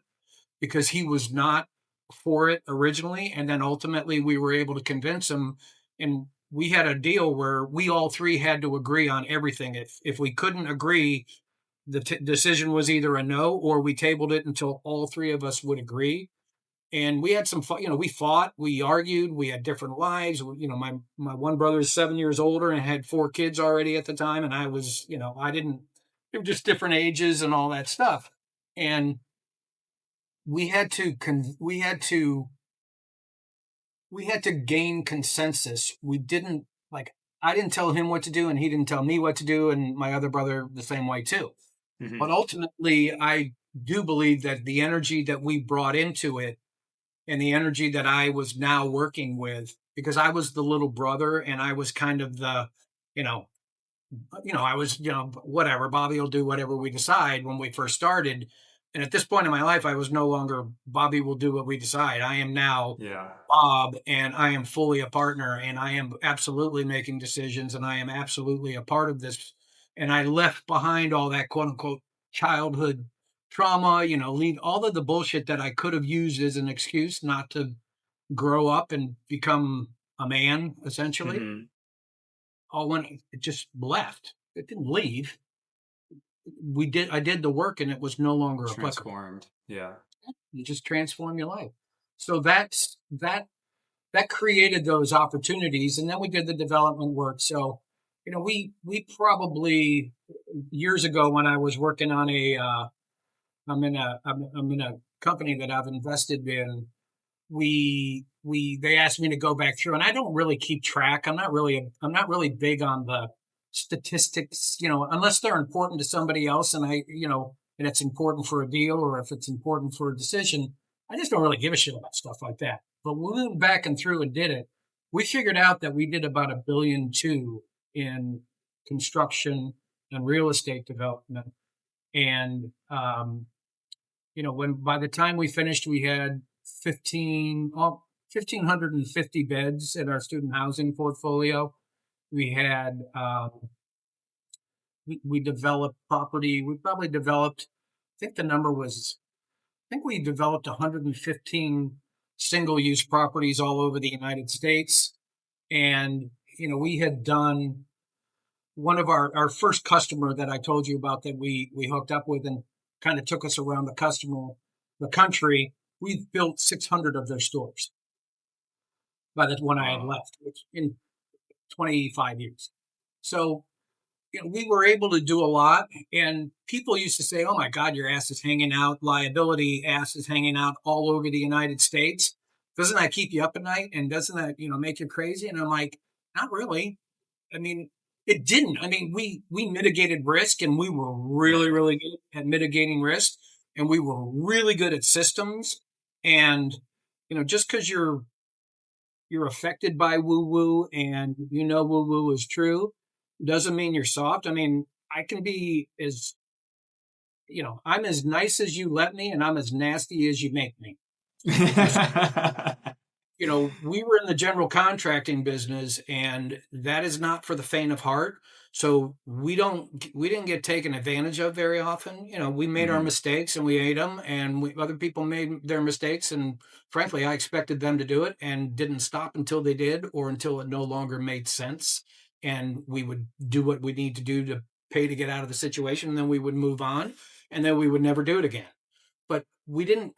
because he was not for it originally. And then ultimately we were able to convince him. And we had a deal where we all three had to agree on everything. If we couldn't agree, the decision was either a no or we tabled it until all three of us would agree. And we had some fun, we fought, we argued, we had different lives. My one brother is 7 years older and had 4 kids already at the time. And I was, I didn't, they were just different ages and all that stuff. And we had to gain consensus. We didn't like I didn't tell him what to do and he didn't tell me what to do and my other brother the same way too. But Mm-hmm. ultimately I do believe that the energy that we brought into it and the energy that I was now working with because I was the little brother and I was kind of the you know I was, whatever, Bobby will do whatever we decide when we first started. And at this point in my life, I was no longer Bobby will do what we decide. I am now Yeah. Bob and I am fully a partner and I am absolutely making decisions and I am absolutely a part of this. And I left behind all that quote unquote childhood trauma, lead all of the bullshit that I could have used as an excuse not to grow up and become a man, essentially, Mm-hmm. all when it just left. It didn't leave. I did the work and it was no longer applicable. Transformed. Yeah. You just transform your life. So that created those opportunities, and then we did the development work. So, we probably years ago when I was working on I'm in a company that I've invested in. They asked me to go back through, and I don't really keep track. I'm not really big on the statistics, unless they're important to somebody else, and it's important for a deal or if it's important for a decision. I just don't really give a shit about stuff like that. But when we went back and through and did it, we figured out that we did about $1.2 billion in construction and real estate development, and when by the time we finished, we had 1,550 beds in our student housing portfolio. We had, we developed property. We probably developed, I think the number was, I think we developed 115 single use properties all over the United States. And, we had done one of our first customer that I told you about that we hooked up with and kind of took us around the country. We've built 600 of their stores by the when I had Wow. left, which in 25 years. So, we were able to do a lot. And people used to say, "Oh my God, your ass is hanging out, liability ass is hanging out all over the United States. Doesn't that keep you up at night? And doesn't that, make you crazy?" And I'm like, not really. I mean, it didn't. I mean, we mitigated risk, and we were really, Right. really good at mitigating risk, and we were really good at systems. And just because you're affected by woo woo and woo woo is true, doesn't mean you're soft. I mean, I can be I'm as nice as you let me, and I'm as nasty as you make me. It just we were in the general contracting business, and that is not for the faint of heart. So we didn't get taken advantage of very often. We made our Hmm. mistakes and we ate them, and other people made their mistakes. And frankly, I expected them to do it and didn't stop until they did, or until it no longer made sense. And we would do what we need to do to pay to get out of the situation, and then we would move on, and then we would never do it again. But we didn't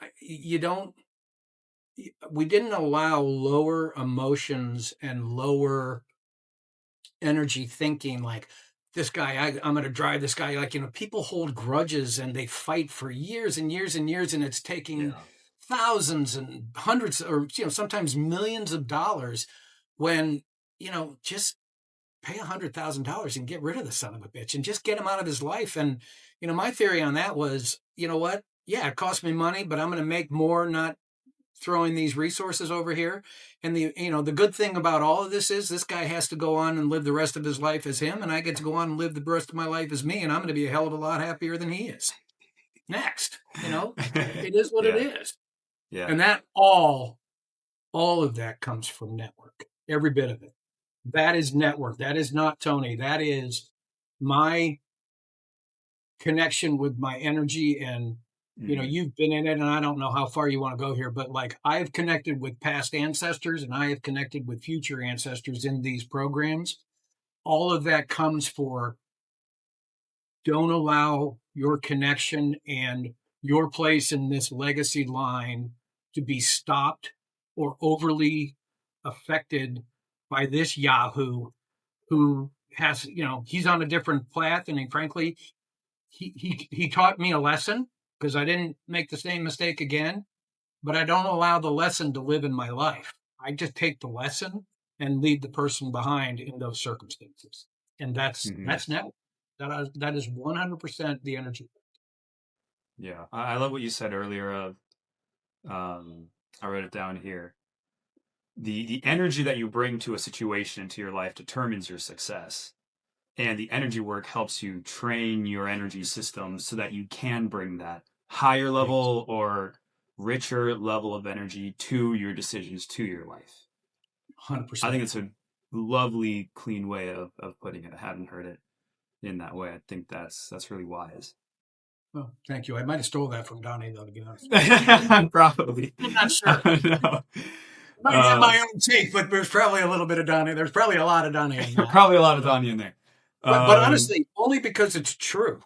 allow lower emotions and lower energy thinking like this guy, I'm going to drive this guy. Like, people hold grudges and they fight for years and years and years, and it's taking Yeah. thousands and hundreds or, sometimes millions of dollars when, just pay $100,000 and get rid of the son of a bitch and just get him out of his life. And, my theory on that was, what? Yeah, it cost me money, but I'm going to make more, not throwing these resources over here. And the good thing about all of this is this guy has to go on and live the rest of his life as him, and I get to go on and live the rest of my life as me, and I'm going to be a hell of a lot happier than he is. Next, it is what it Yeah. is. Yeah. And that all of that comes from network. Every bit of it. That is network. That is not Tony. That is my connection with my energy. And Hmm. you've been in it, and I don't know how far you want to go here, but like, I've connected with past ancestors and I have connected with future ancestors in these programs. All of that comes for, don't allow your connection and your place in this legacy line to be stopped or overly affected by this yahoo who has, he's on a different path. And frankly, he taught me a lesson, because I didn't make the same mistake again. But I don't allow the lesson to live in my life. I just take the lesson and leave the person behind in those circumstances. And Hmm. that's now that is 100% the energy. Yeah. I love what you said earlier of, I wrote it down here. The energy that you bring to a situation into your life determines your success. And the energy work helps you train your energy system so that you can bring that higher Yes, level or richer level of energy to your decisions, to your life. I 100%. think it's a lovely, clean way of putting it. I hadn't heard it in that way. I think that's really wise. Well, thank you. I might have stole that from Donnie, though, to be honest. Probably. I'm not sure. I don't know. Might have my own take, but there's probably a little bit of Donnie. There's probably a lot of Donnie in that. Probably a lot of Donnie in there. But honestly, only because it's true.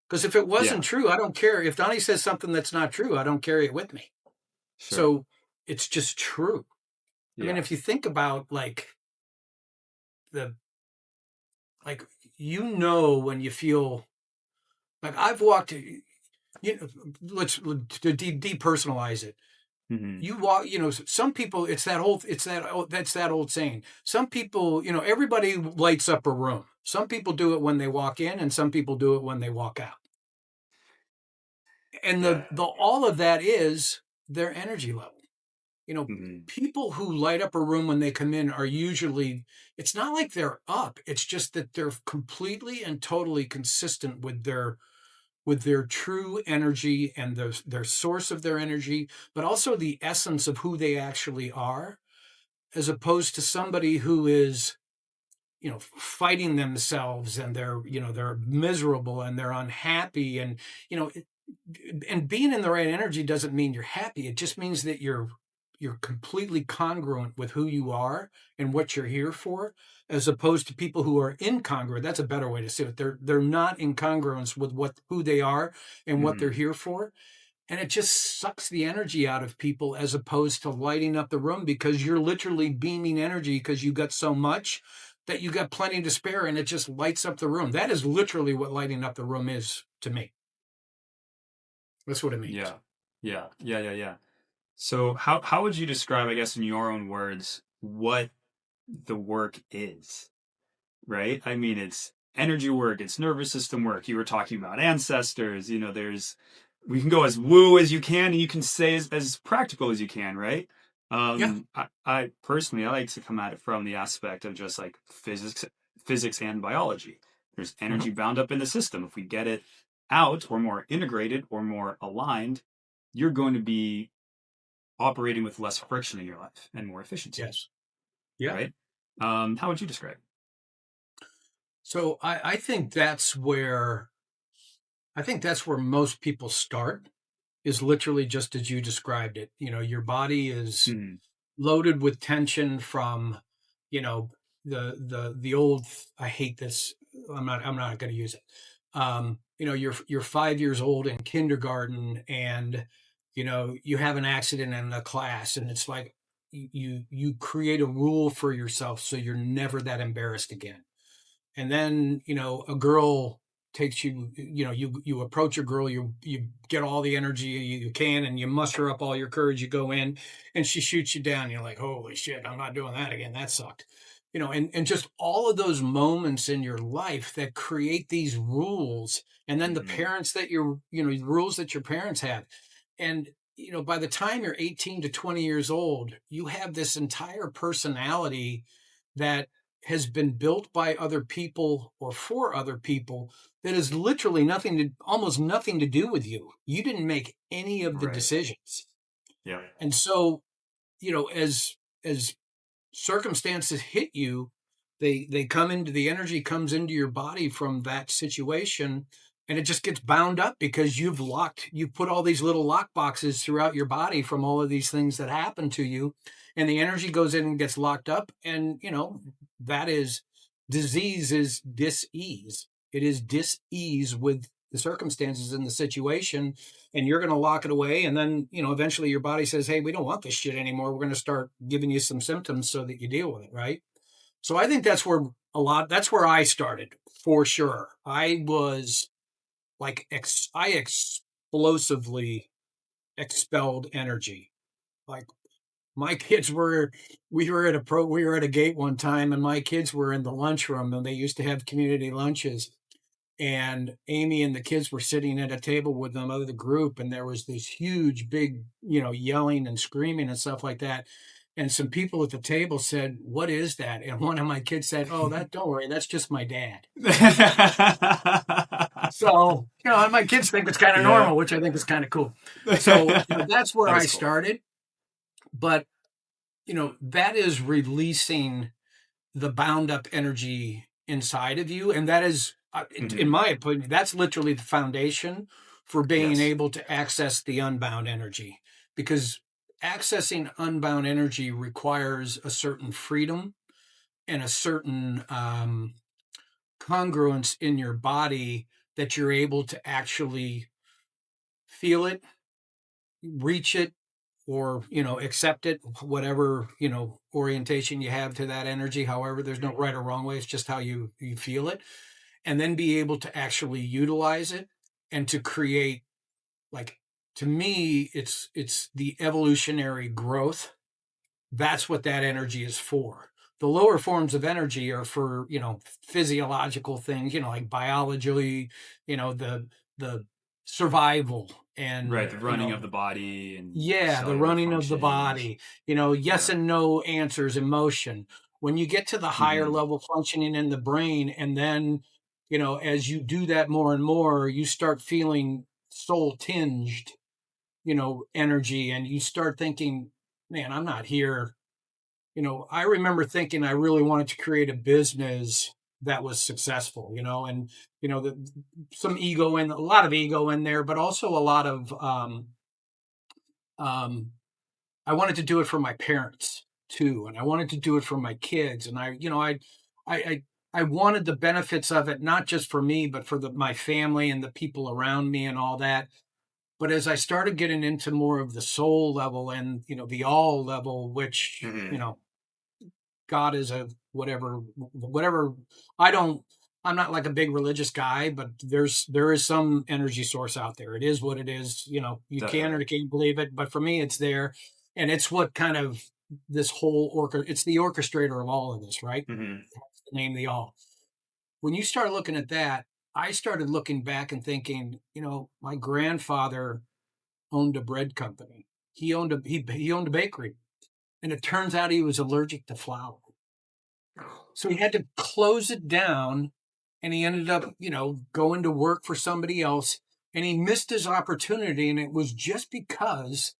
Because if it Yeah, wasn't true, I don't care. If Donnie says something that's not true, I don't carry it with me. sure. So it's just true. I mean, Yeah. if you think about the like when you feel like I've walked, let's depersonalize it. Hmm. You walk, some people, that's that old saying. Some people, everybody lights up a room. Some people do it when they walk in, and some people do it when they walk out. And Yeah. the all of that is their energy level. You know, Hmm. people who light up a room when they come in are usually, it's not like they're up. It's just that they're completely and totally consistent with their true energy and their source of their energy, but also the essence of who they actually are, as opposed to somebody who is, fighting themselves, and they're miserable and they're unhappy, and you know and being in the right energy doesn't mean you're happy. It just means that you're completely congruent with who you are and what you're here for, as opposed to people who are incongruent. That's a better way to say it. They're not in congruence with who they are and what they're Hmm. here for. And it just sucks the energy out of people, as opposed to lighting up the room, because you're literally beaming energy because you got so much that you got plenty to spare, and it just lights up the room. That is literally what lighting up the room is to me. That's what it means. Yeah. Yeah. Yeah. Yeah. Yeah. So how would you describe, I guess, in your own words, what the work is? Right? I mean, it's energy work, it's nervous system work. You were talking about ancestors. There's we can go as woo as you can, and you can say as practical as you can, right? Yeah. I personally I like to come at it from the aspect of just like physics and biology. There's Mhm. energy bound up in the system. If we get it out or more integrated or more aligned, you're going to be operating with less friction in your life and more efficiency, Yes. Yeah. right? How would you describe? So I think that's where most people start, is literally just as you described it. Your body is Mm-hmm. loaded with tension from, you know, the old, I hate this. I'm not going to use it. You're 5 years old in kindergarten, and, you have an accident in a class, and it's like you create a rule for yourself so you're never that embarrassed again. And then a girl takes you, you approach a girl, you get all the energy you can, and you muster up all your courage, you go in, and she shoots you down. You're like, holy shit, I'm not doing that again, that sucked. And just all of those moments in your life that create these rules, and then the Mm-hmm. parents that the rules that your parents have. And by the time you're 18 to 20 years old, you have this entire personality that has been built by other people or for other people, that is literally almost nothing to do with you. You didn't make any of the Right. decisions. Yeah. And so, as circumstances hit you, the energy comes into your body from that situation, and it just gets bound up because you've put all these little lock boxes throughout your body from all of these things that happen to you, and the energy goes in and gets locked up. And that is, disease is dis-ease. It is dis-ease with the circumstances and the situation, and you're going to lock it away. And then eventually your body says, hey, we don't want this shit anymore, we're going to start giving you some symptoms so that you deal with it, right? So I think that's where I started, for sure. I was like, I explosively expelled energy. Like, my kids were we were at a gate one time, and my kids were in the lunchroom, and they used to have community lunches, and Amy and the kids were sitting at a table with them, other the group, and there was this huge, big, yelling and screaming and stuff like that. And some people at the table said, "What is that?" And one of my kids said, "Oh, that don't worry, that's just my dad." So, and my kids think it's kind of Yeah. normal, which I think is kind of cool. So, that's where That I is cool. started. But, that is releasing the bound up energy inside of you. And that is, in Hmm. my opinion, that's literally the foundation for being Yes. able to access the unbound energy. Because accessing unbound energy requires a certain freedom and a certain congruence in your body that you're able to actually feel it, reach it, or accept it, whatever orientation you have to that energy. However, there's no right or wrong way. It's just how you feel it, and then be able to actually utilize it and to create, like, to me, it's the evolutionary growth. That's what that energy is for. The lower forms of energy are for, physiological things, like biology, the survival Right, and, the running of the body and yeah, the cellular running of the functions. body, yes Yeah. and no answers, emotion. When you get to the higher Hmm. level functioning in the brain, and then, as you do that more and more, you start feeling soul tinged, energy, and you start thinking, man, I'm not here. I remember thinking I really wanted to create a business that was successful, and the, some ego in a lot of ego in there, but also a lot of um, I wanted to do it for my parents too, and I wanted to do it for my kids, and I, I, I wanted the benefits of it not just for me, but for my family and the people around me and all that. But as I started getting into more of the soul level and the all level, which Hmm. God is a whatever. I don't. I'm not like a big religious guy, but there is some energy source out there. It is what it is. You can or Definitely. can't believe it, but for me, it's there, and it's what kind of this whole It's the orchestrator of all of this, right? Hmm. Name the all. When you start looking at that, I started looking back and thinking, my grandfather owned a bread company. He owned a bakery, and it turns out he was allergic to flour. So he had to close it down, and he ended up, going to work for somebody else, and he missed his opportunity. And it was just because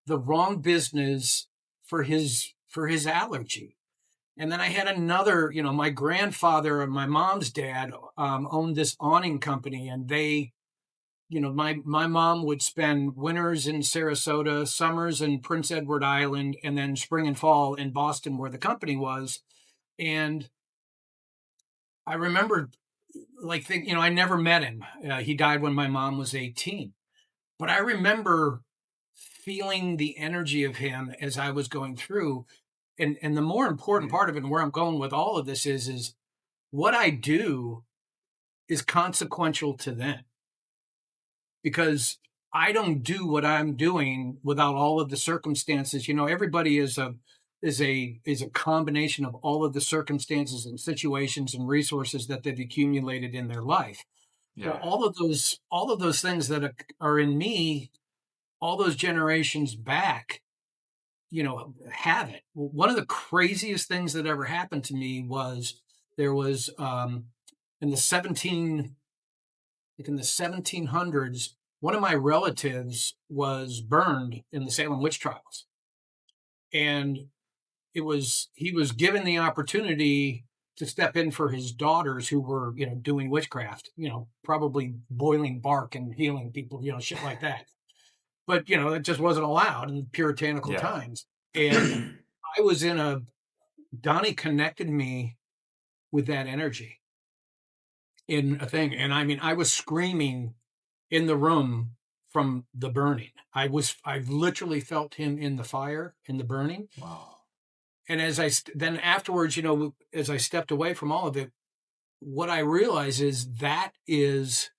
the wrong business for his allergy. And then I had another, my grandfather and my mom's dad owned this awning company, and they, my mom would spend winters in Sarasota, summers in Prince Edward Island, and then spring and fall in Boston, where the company was. And I remember, like, I never met him. He died when my mom was 18. But I remember feeling the energy of him as I was going through. And the more important part of it, and where I'm going with all of this is what I do is consequential to them, because I don't do what I'm doing without all of the circumstances. Everybody is a combination of all of the circumstances and situations and resources that they've accumulated in their life. Well, Yeah. all of those things that are in me, all those generations back, have it. One of the craziest things that ever happened to me was there was in the 17 like in the 1700s, one of my relatives was burned in the Salem witch trials, and he was given the opportunity to step in for his daughters who were doing witchcraft, probably boiling bark and healing people, shit like that. But it just wasn't allowed in puritanical Yeah. times. And I was in a Donnie connected me with that energy in a thing, and I mean, I was screaming in the room from the burning. I literally felt him in the fire, in the burning. Wow. And then afterwards, as I stepped away from all of it, what I realize is that is,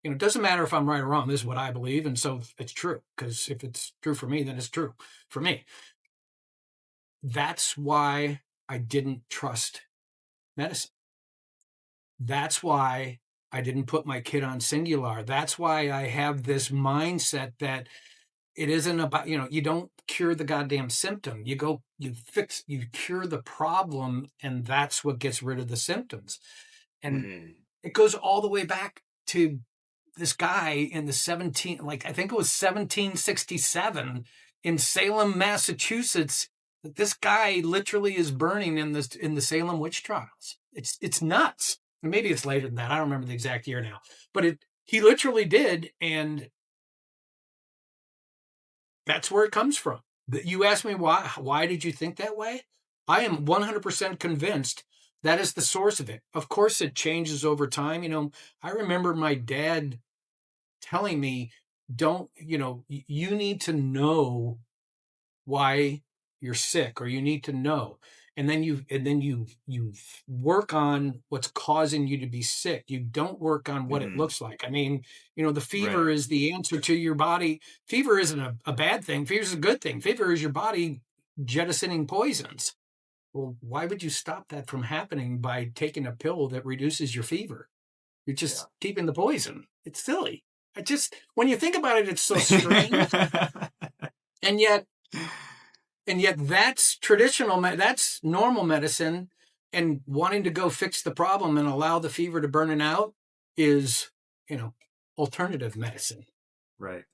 it doesn't matter if I'm right or wrong. This is what I believe. And so it's true, because if it's true for me, then it's true for me. That's why I didn't trust medicine. That's why I didn't put my kid on Singular. That's why I have this mindset that it isn't about, you don't cure the goddamn symptom. You cure the problem, and that's what gets rid of the symptoms. And Hmm. it goes all the way back to this guy in the I think it was 1767 in Salem, Massachusetts. That this guy literally is burning in the Salem witch trials. It's nuts. Maybe it's later than that. I don't remember the exact year now, but he literally did, and that's where it comes from. You asked me why did you think that way? I am 100% convinced that is the source of it. Of course, it changes over time. I remember my dad telling me, don't, you need to know why you're sick, or you need to know. And then you work on what's causing you to be sick. You don't work on what it Hmm. looks like. I mean, the fever Right. is the answer to your body. Fever isn't a bad thing. Fever is a good thing. Fever is your body jettisoning poisons. Well, why would you stop that from happening by taking a pill that reduces your fever? You're Yeah. just keeping the poison. It's silly. When you think about it, it's so strange. And yet, that's that's normal medicine. And wanting to go fix the problem and allow the fever to burn it out is, you know, alternative medicine. Right.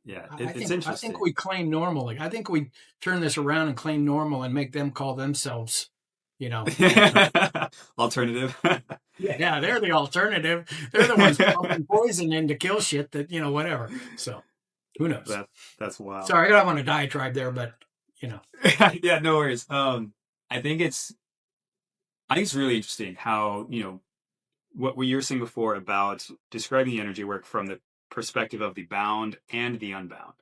Yeah. I It's think interesting. we claim normal. I think we turn this around and claim normal and make them call themselves, alternative. Alternative. Yeah, they're the alternative. They're the ones pumping poison in to kill shit that, whatever. So who knows? that that's wild. Sorry, I got on a diatribe there, but you know, Yeah, no worries. I think it's really interesting how, what you were saying before about describing the energy work from the perspective of the bound and the unbound.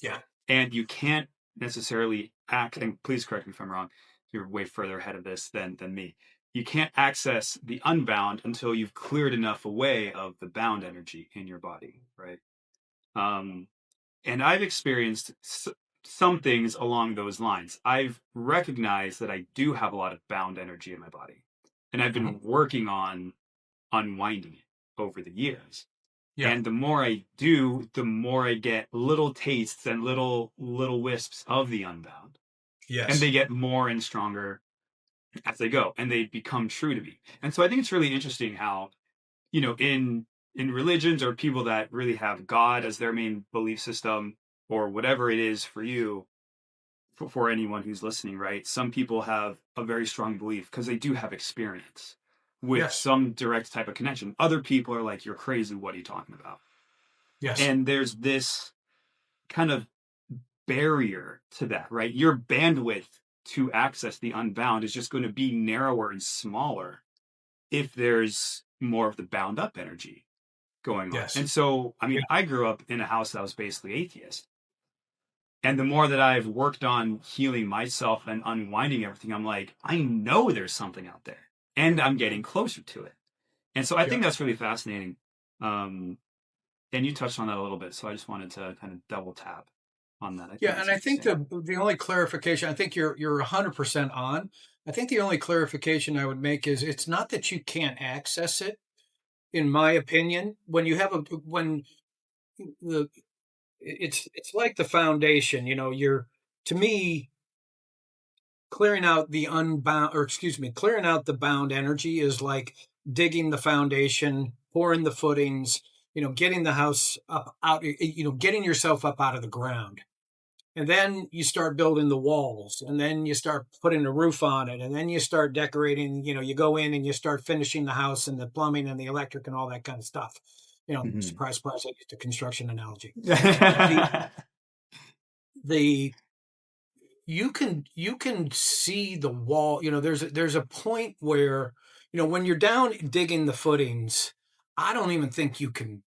yeah, And you can't necessarily act, and please correct me if I'm wrong, you're way further ahead of this than me. You can't access the unbound until you've cleared enough away of the bound energy in your body, right? Um, and I've experienced some things along those lines. I've recognized that I do have a lot of bound energy in my body, and I've mhm, been working on unwinding it over the years. yeah, And the more I do, the more I get little tastes and little wisps of the unbound. And yes, they get more and stronger as they go, and they become true to me. And so I think it's really interesting how, in religions or people that really have God as their main belief system, or whatever it is for you, for anyone who's listening, right? Some people have a very strong belief because they do have experience with yes, some direct type of connection. Other people are like, you're crazy. What are you talking about? yes, And there's this kind of barrier to that, right? Your bandwidth to access the unbound is just going to be narrower and smaller if there's more of the bound up energy going on. yes, And so, I yeah, mean, I grew up in a house that was basically atheist. And the more that I've worked on healing myself and unwinding everything, I'm like, I know there's something out there and I'm getting closer to it. And so I yeah, think that's really fascinating. Um, and you touched on that a little bit. So I just wanted to kind of double tap on that. I think yeah. that's And I think interesting. the only clarification, I think you're 100% on. I think the only clarification I would make is it's not that you can't access it. In my opinion, when you have a when the it's like the foundation. You're to me clearing out the bound energy is like digging the foundation, pouring the footings, getting the house up out, getting yourself up out of the ground. And then you start building the walls, and then you start putting a roof on it, and then you start decorating, you go in and you start finishing the house and the plumbing and the electric and all that kind of stuff. Mhm. Surprise, surprise, I used a construction analogy. The the you can see the wall. There's a point where, when you're down digging the footings, I don't even think you can,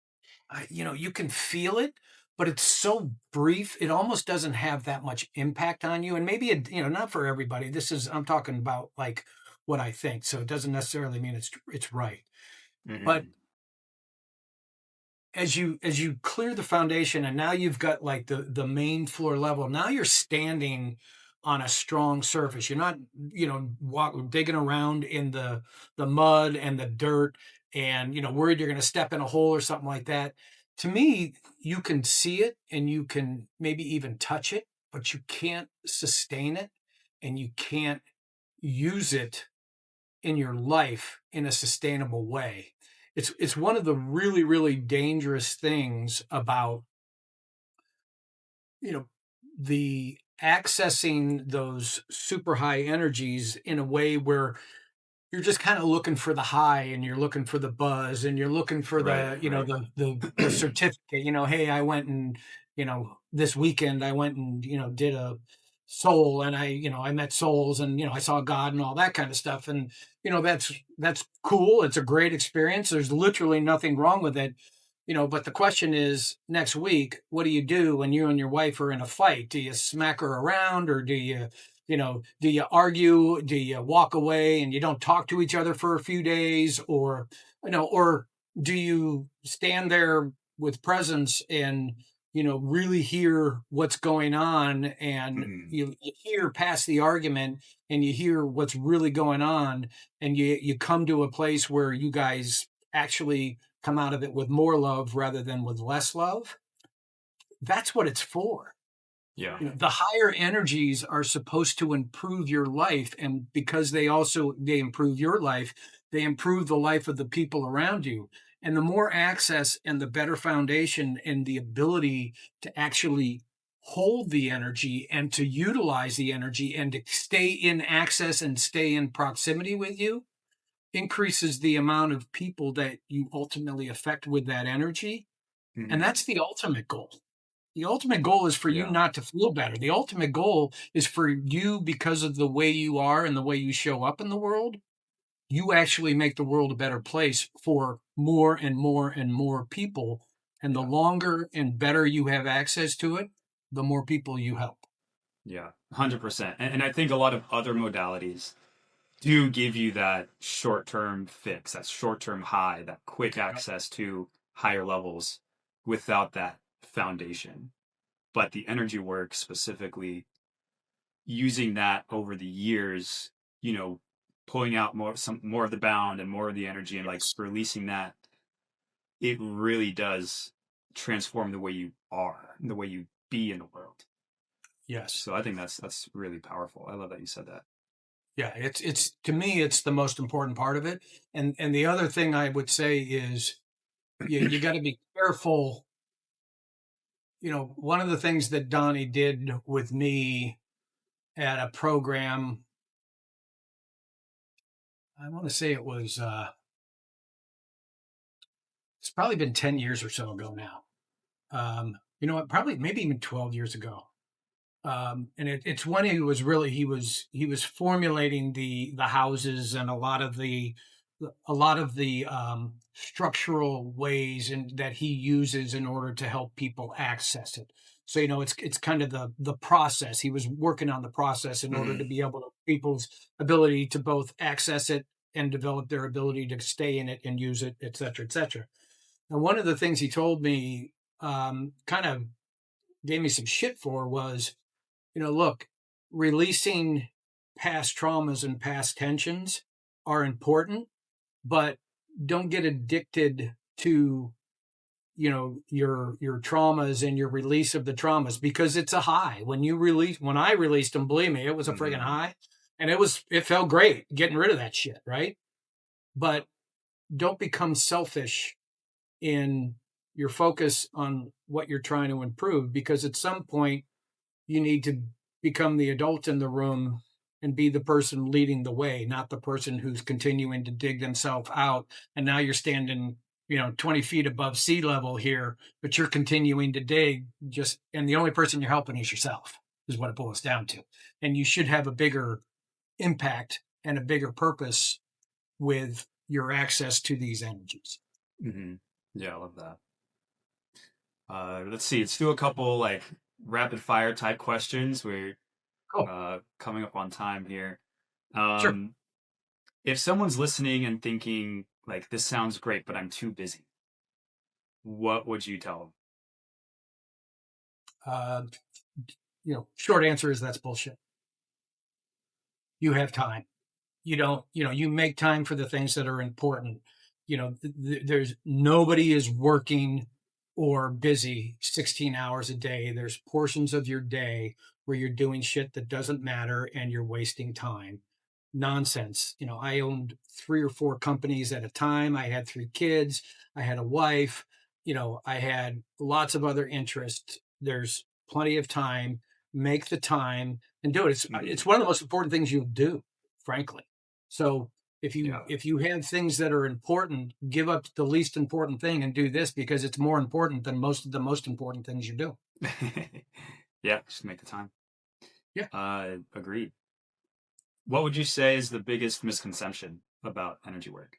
you can feel it, but it's so brief, it almost doesn't have that much impact on you. And maybe it, not for everybody. I'm talking about like what I think, so it doesn't necessarily mean it's right. But Mhm. as you clear the foundation, and now you've got like the main floor level, now you're standing on a strong surface. You're not, digging around in the mud and the dirt, and worried you're going to step in a hole or something like that. To me, you can see it and you can maybe even touch it, but you can't sustain it, and you can't use it in your life in a sustainable way. It's one of the really, really dangerous things about, you know, the accessing those super high energies in a way where you're just kind of looking for the high, and you're looking for the buzz, and you're looking for Right, the, right. the certificate, hey, I went and this weekend I went and, did a soul, and I met souls, and, I saw God and all that kind of stuff. And, that's cool. It's a great experience. There's literally nothing wrong with it. But the question is, next week, what do you do when you and your wife are in a fight? Do you smack her around, or do you argue? Do you walk away and you don't talk to each other for a few days, or do you stand there with presence and, really hear what's going on, and Mhm. you hear past the argument, and you hear what's really going on, and you come to a place where you guys actually come out of it with more love rather than with less love. That's what it's for. Yeah. The higher energies are supposed to improve your life, and because they improve your life, they improve the life of the people around you. And the more access and the better foundation and the ability to actually hold the energy and to utilize the energy and to stay in access and stay in proximity with you, increases the amount of people that you ultimately affect with that energy. And Mhm. that's the ultimate goal. The ultimate goal is for you Yeah. not to feel better. The ultimate goal is for you, because of the way you are and the way you show up in the world, you actually make the world a better place for more and more and more people. And the Yeah. longer and better you have access to it, the more people you help. Yeah. 100%. And I think a lot of other modalities do give you that short term fix, that short term high, that quick Yep. access to higher levels without that foundation. But the energy work specifically, using that over the years, you know, pulling out more of the bound and more of the energy and like Yes. releasing that, it really does transform the way you are, the way you be in the world. Yes. So I think that's really powerful. I love that you said that. Yeah. It's to me, it's the most important part of it. And the other thing I would say is you got to be careful. One of the things that Donnie did with me at a program, I want to say it's probably been 10 years or so ago now. You know what, probably maybe even 12 years ago. And it's when he was formulating the houses, and a lot of the structural ways and that he uses in order to help people access it. So it's kind of the process. He was working on the process in order Mhm. to be able to people's ability to both access it and develop their ability to stay in it and use it, et cetera, et cetera. And one of the things he told me, kind of gave me some shit for, was, look, releasing past traumas and past tensions are important, but don't get addicted to, your traumas and your release of the traumas, because it's a high. When I released them, believe me, it was a friggin' Mhm. high, and it felt great getting rid of that shit, right? But don't become selfish in your focus on what you're trying to improve, because at some point you need to become the adult in the room and be the person leading the way, not the person who's continuing to dig themselves out. And now you're standing, 20 feet above sea level here, but you're continuing to dig, and the only person you're helping is yourself, is what it boils down to. And you should have a bigger impact and a bigger purpose with your access to these energies. Mhm. Yeah, I love that. Let's see. Let's do a couple like rapid fire type questions. We're Cool. coming up on time here. Sure. Um, if someone's listening and thinking like this sounds great, but I'm too busy, what would you tell Uh, Short answer is that's bullshit. You have time. You don't, you make time for the things that are important. There's nobody is working or busy 16 hours a day. There's portions of your day where you're doing shit that doesn't matter and you're wasting time. Nonsense. I owned 3 or 4 companies at a time. I had 3 kids. I had a wife. I had lots of other interests. There's plenty of time. Make the time and do it. It's them? it's one of the most important things you'll do, frankly. So if you Yeah. if you have things that are important, give up the least important thing and do this, because it's more important than most of the most important things you do. Yeah, just make the time. Yeah. Agreed. What would you say is the biggest misconception about energy work?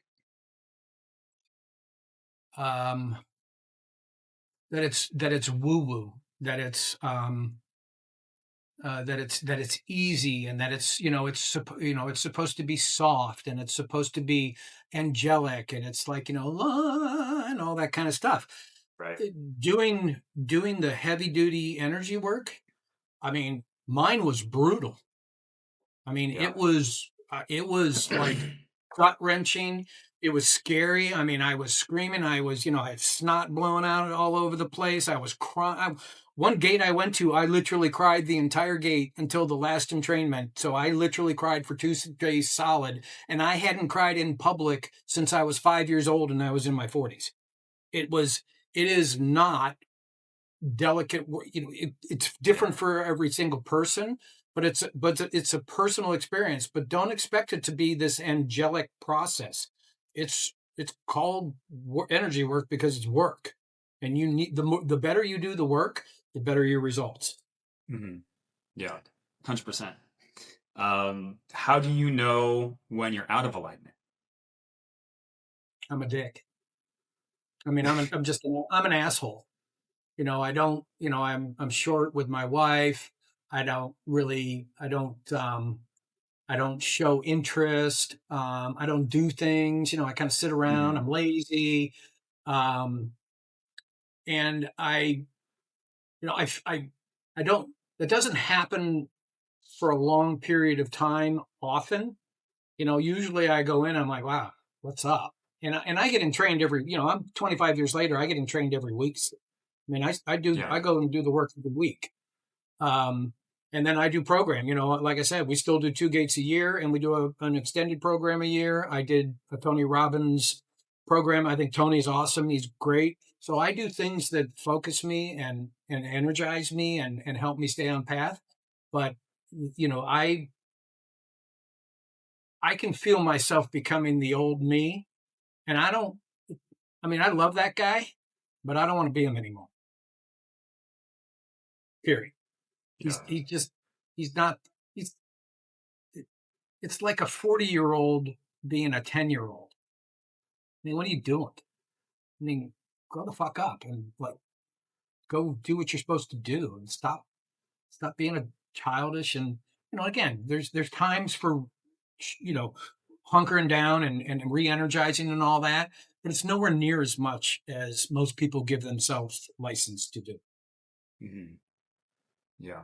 Um, that it's woo woo, that it's easy, and that it's it's supposed to be soft, and it's supposed to be angelic, and it's like "La," and all that kind of stuff. Right. Uh, doing the heavy duty energy work, I mean, mine was brutal. I mean, Yeah. it was like gut wrenching. It was scary. I mean, I was screaming. I was, I had snot blowing out all over the place. I was crying. One gate I went to, I literally cried the entire gate until the last entrainment. So I literally cried for 2 days solid, and I hadn't cried in public since I was 5 years old, and I was in my 40s. It was. It is not delicate. It's different Yeah. for every single person, but it's a personal experience. But don't expect it to be this angelic process. It's called energy work because it's work, and you need the better you do the work, the better your results. Hmm. Yeah. 100%. How do you know when you're out of alignment? I'm a dick. I mean, I'm an asshole. I don't. I'm short with my wife. I don't show interest. I don't do things. I kind of sit around. Hmm. I'm lazy. Um, and I don't, that doesn't happen for a long period of time often. Usually I go in, I'm like, wow, what's up? And I get trained I'm 25 years later, I get trained every week. I mean, Yeah. I go and do the work every week. Um, and then I do program. Like I said, we still do 2 gates a year, and we do an extended program a year. I did a Tony Robbins program. I think Tony's awesome. He's great. So I do things that focus me and energize me and help me stay on path. But you know, I can feel myself becoming the old me, and I don't. I mean, I love that guy, but I don't want to be him anymore. Period. Yeah. He just he's not. He's It's like a 40-year-old being a 10-year-old. I mean, what are you doing? I mean, grow the fuck up and like go do what you're supposed to do and stop being a childish. And again, there's times for you know hunkering down and re-energizing and all that, but it's nowhere near as much as most people give themselves license to do. Hmm. Yeah.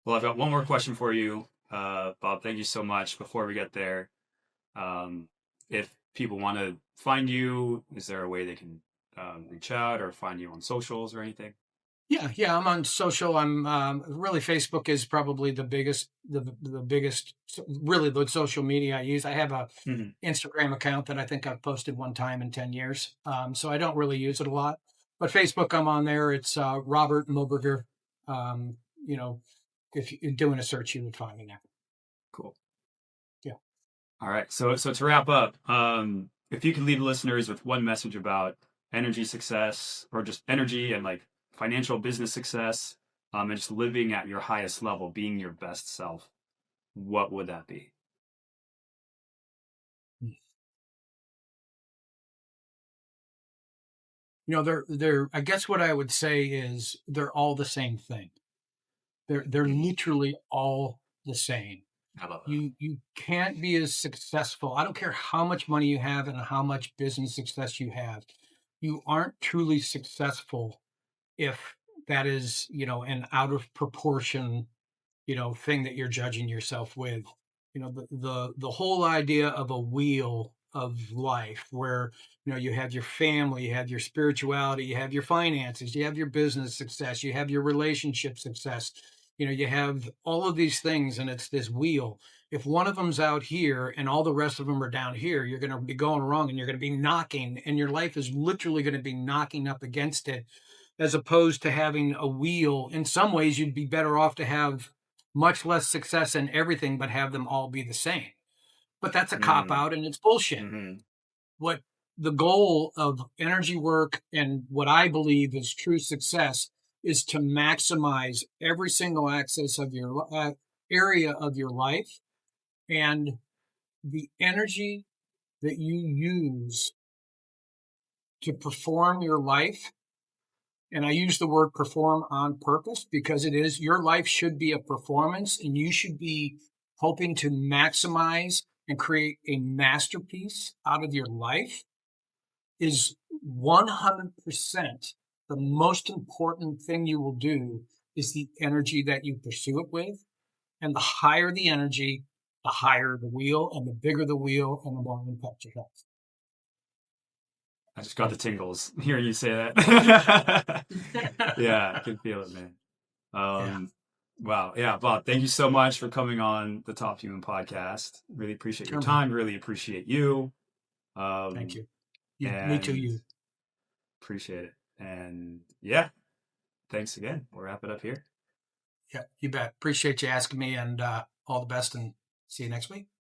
Well, I've got one more question for you, Bob. Thank you so much. Before we get there, um, if people want to find you, is there a way they can reach out or find you on socials or anything? Yeah, I'm on social. I'm really Facebook is probably the biggest really the social media I use. I have a Hmm. Instagram account that I think I've posted one time in 10 years. So I don't really use it a lot. But Facebook, I'm on there. It's Robert Moberger. Um, you know, if you're doing a search, you would find me there. Cool. Yeah. All right. So to wrap up, if you could leave listeners with one message about energy success or just energy and like financial business success, and just living at your highest level, being your best self, what would that be? They're. I guess what I would say is they're all the same thing. They're Mhm. literally all the same. I love that. You can't be as successful. I don't care how much money you have and how much business success you have. You aren't truly successful if that is, an out of proportion, thing that you're judging yourself with. The whole idea of a wheel of life where, you have your family, you have your spirituality, you have your finances, you have your business success, you have your relationship success. You have all of these things, and it's this wheel. If one of them's out here and all the rest of them are down here, you're going to be going wrong, and you're going to be knocking, and your life is literally going to be knocking up against it, as opposed to having a wheel. In some ways, you'd be better off to have much less success in everything, but have them all be the same. But that's a cop Mm, out, and it's bullshit. hmm. What the goal of energy work and what I believe is true success is to maximize every single access of your area of your life, and the energy that you use to perform your life. And I use the word perform on purpose because it is, your life should be a performance, and you should be hoping to maximize and create a masterpiece out of your life, is 100% the most important thing you will do is the energy that you pursue it with. And the higher the energy, the higher the wheel, and the bigger the wheel, and the more impact you have. I just got the tingles hearing you say that. Yeah, I can feel it, man. Yeah. Wow. Yeah, Bob, thank you so much for coming on the Top Human podcast. Really appreciate your Sure, man. time. Really appreciate you. Thank you. Me too. And You. appreciate it. And yeah, thanks again. We'll wrap it up here. Yeah, you bet. Appreciate you asking me, and all the best, and see you next week.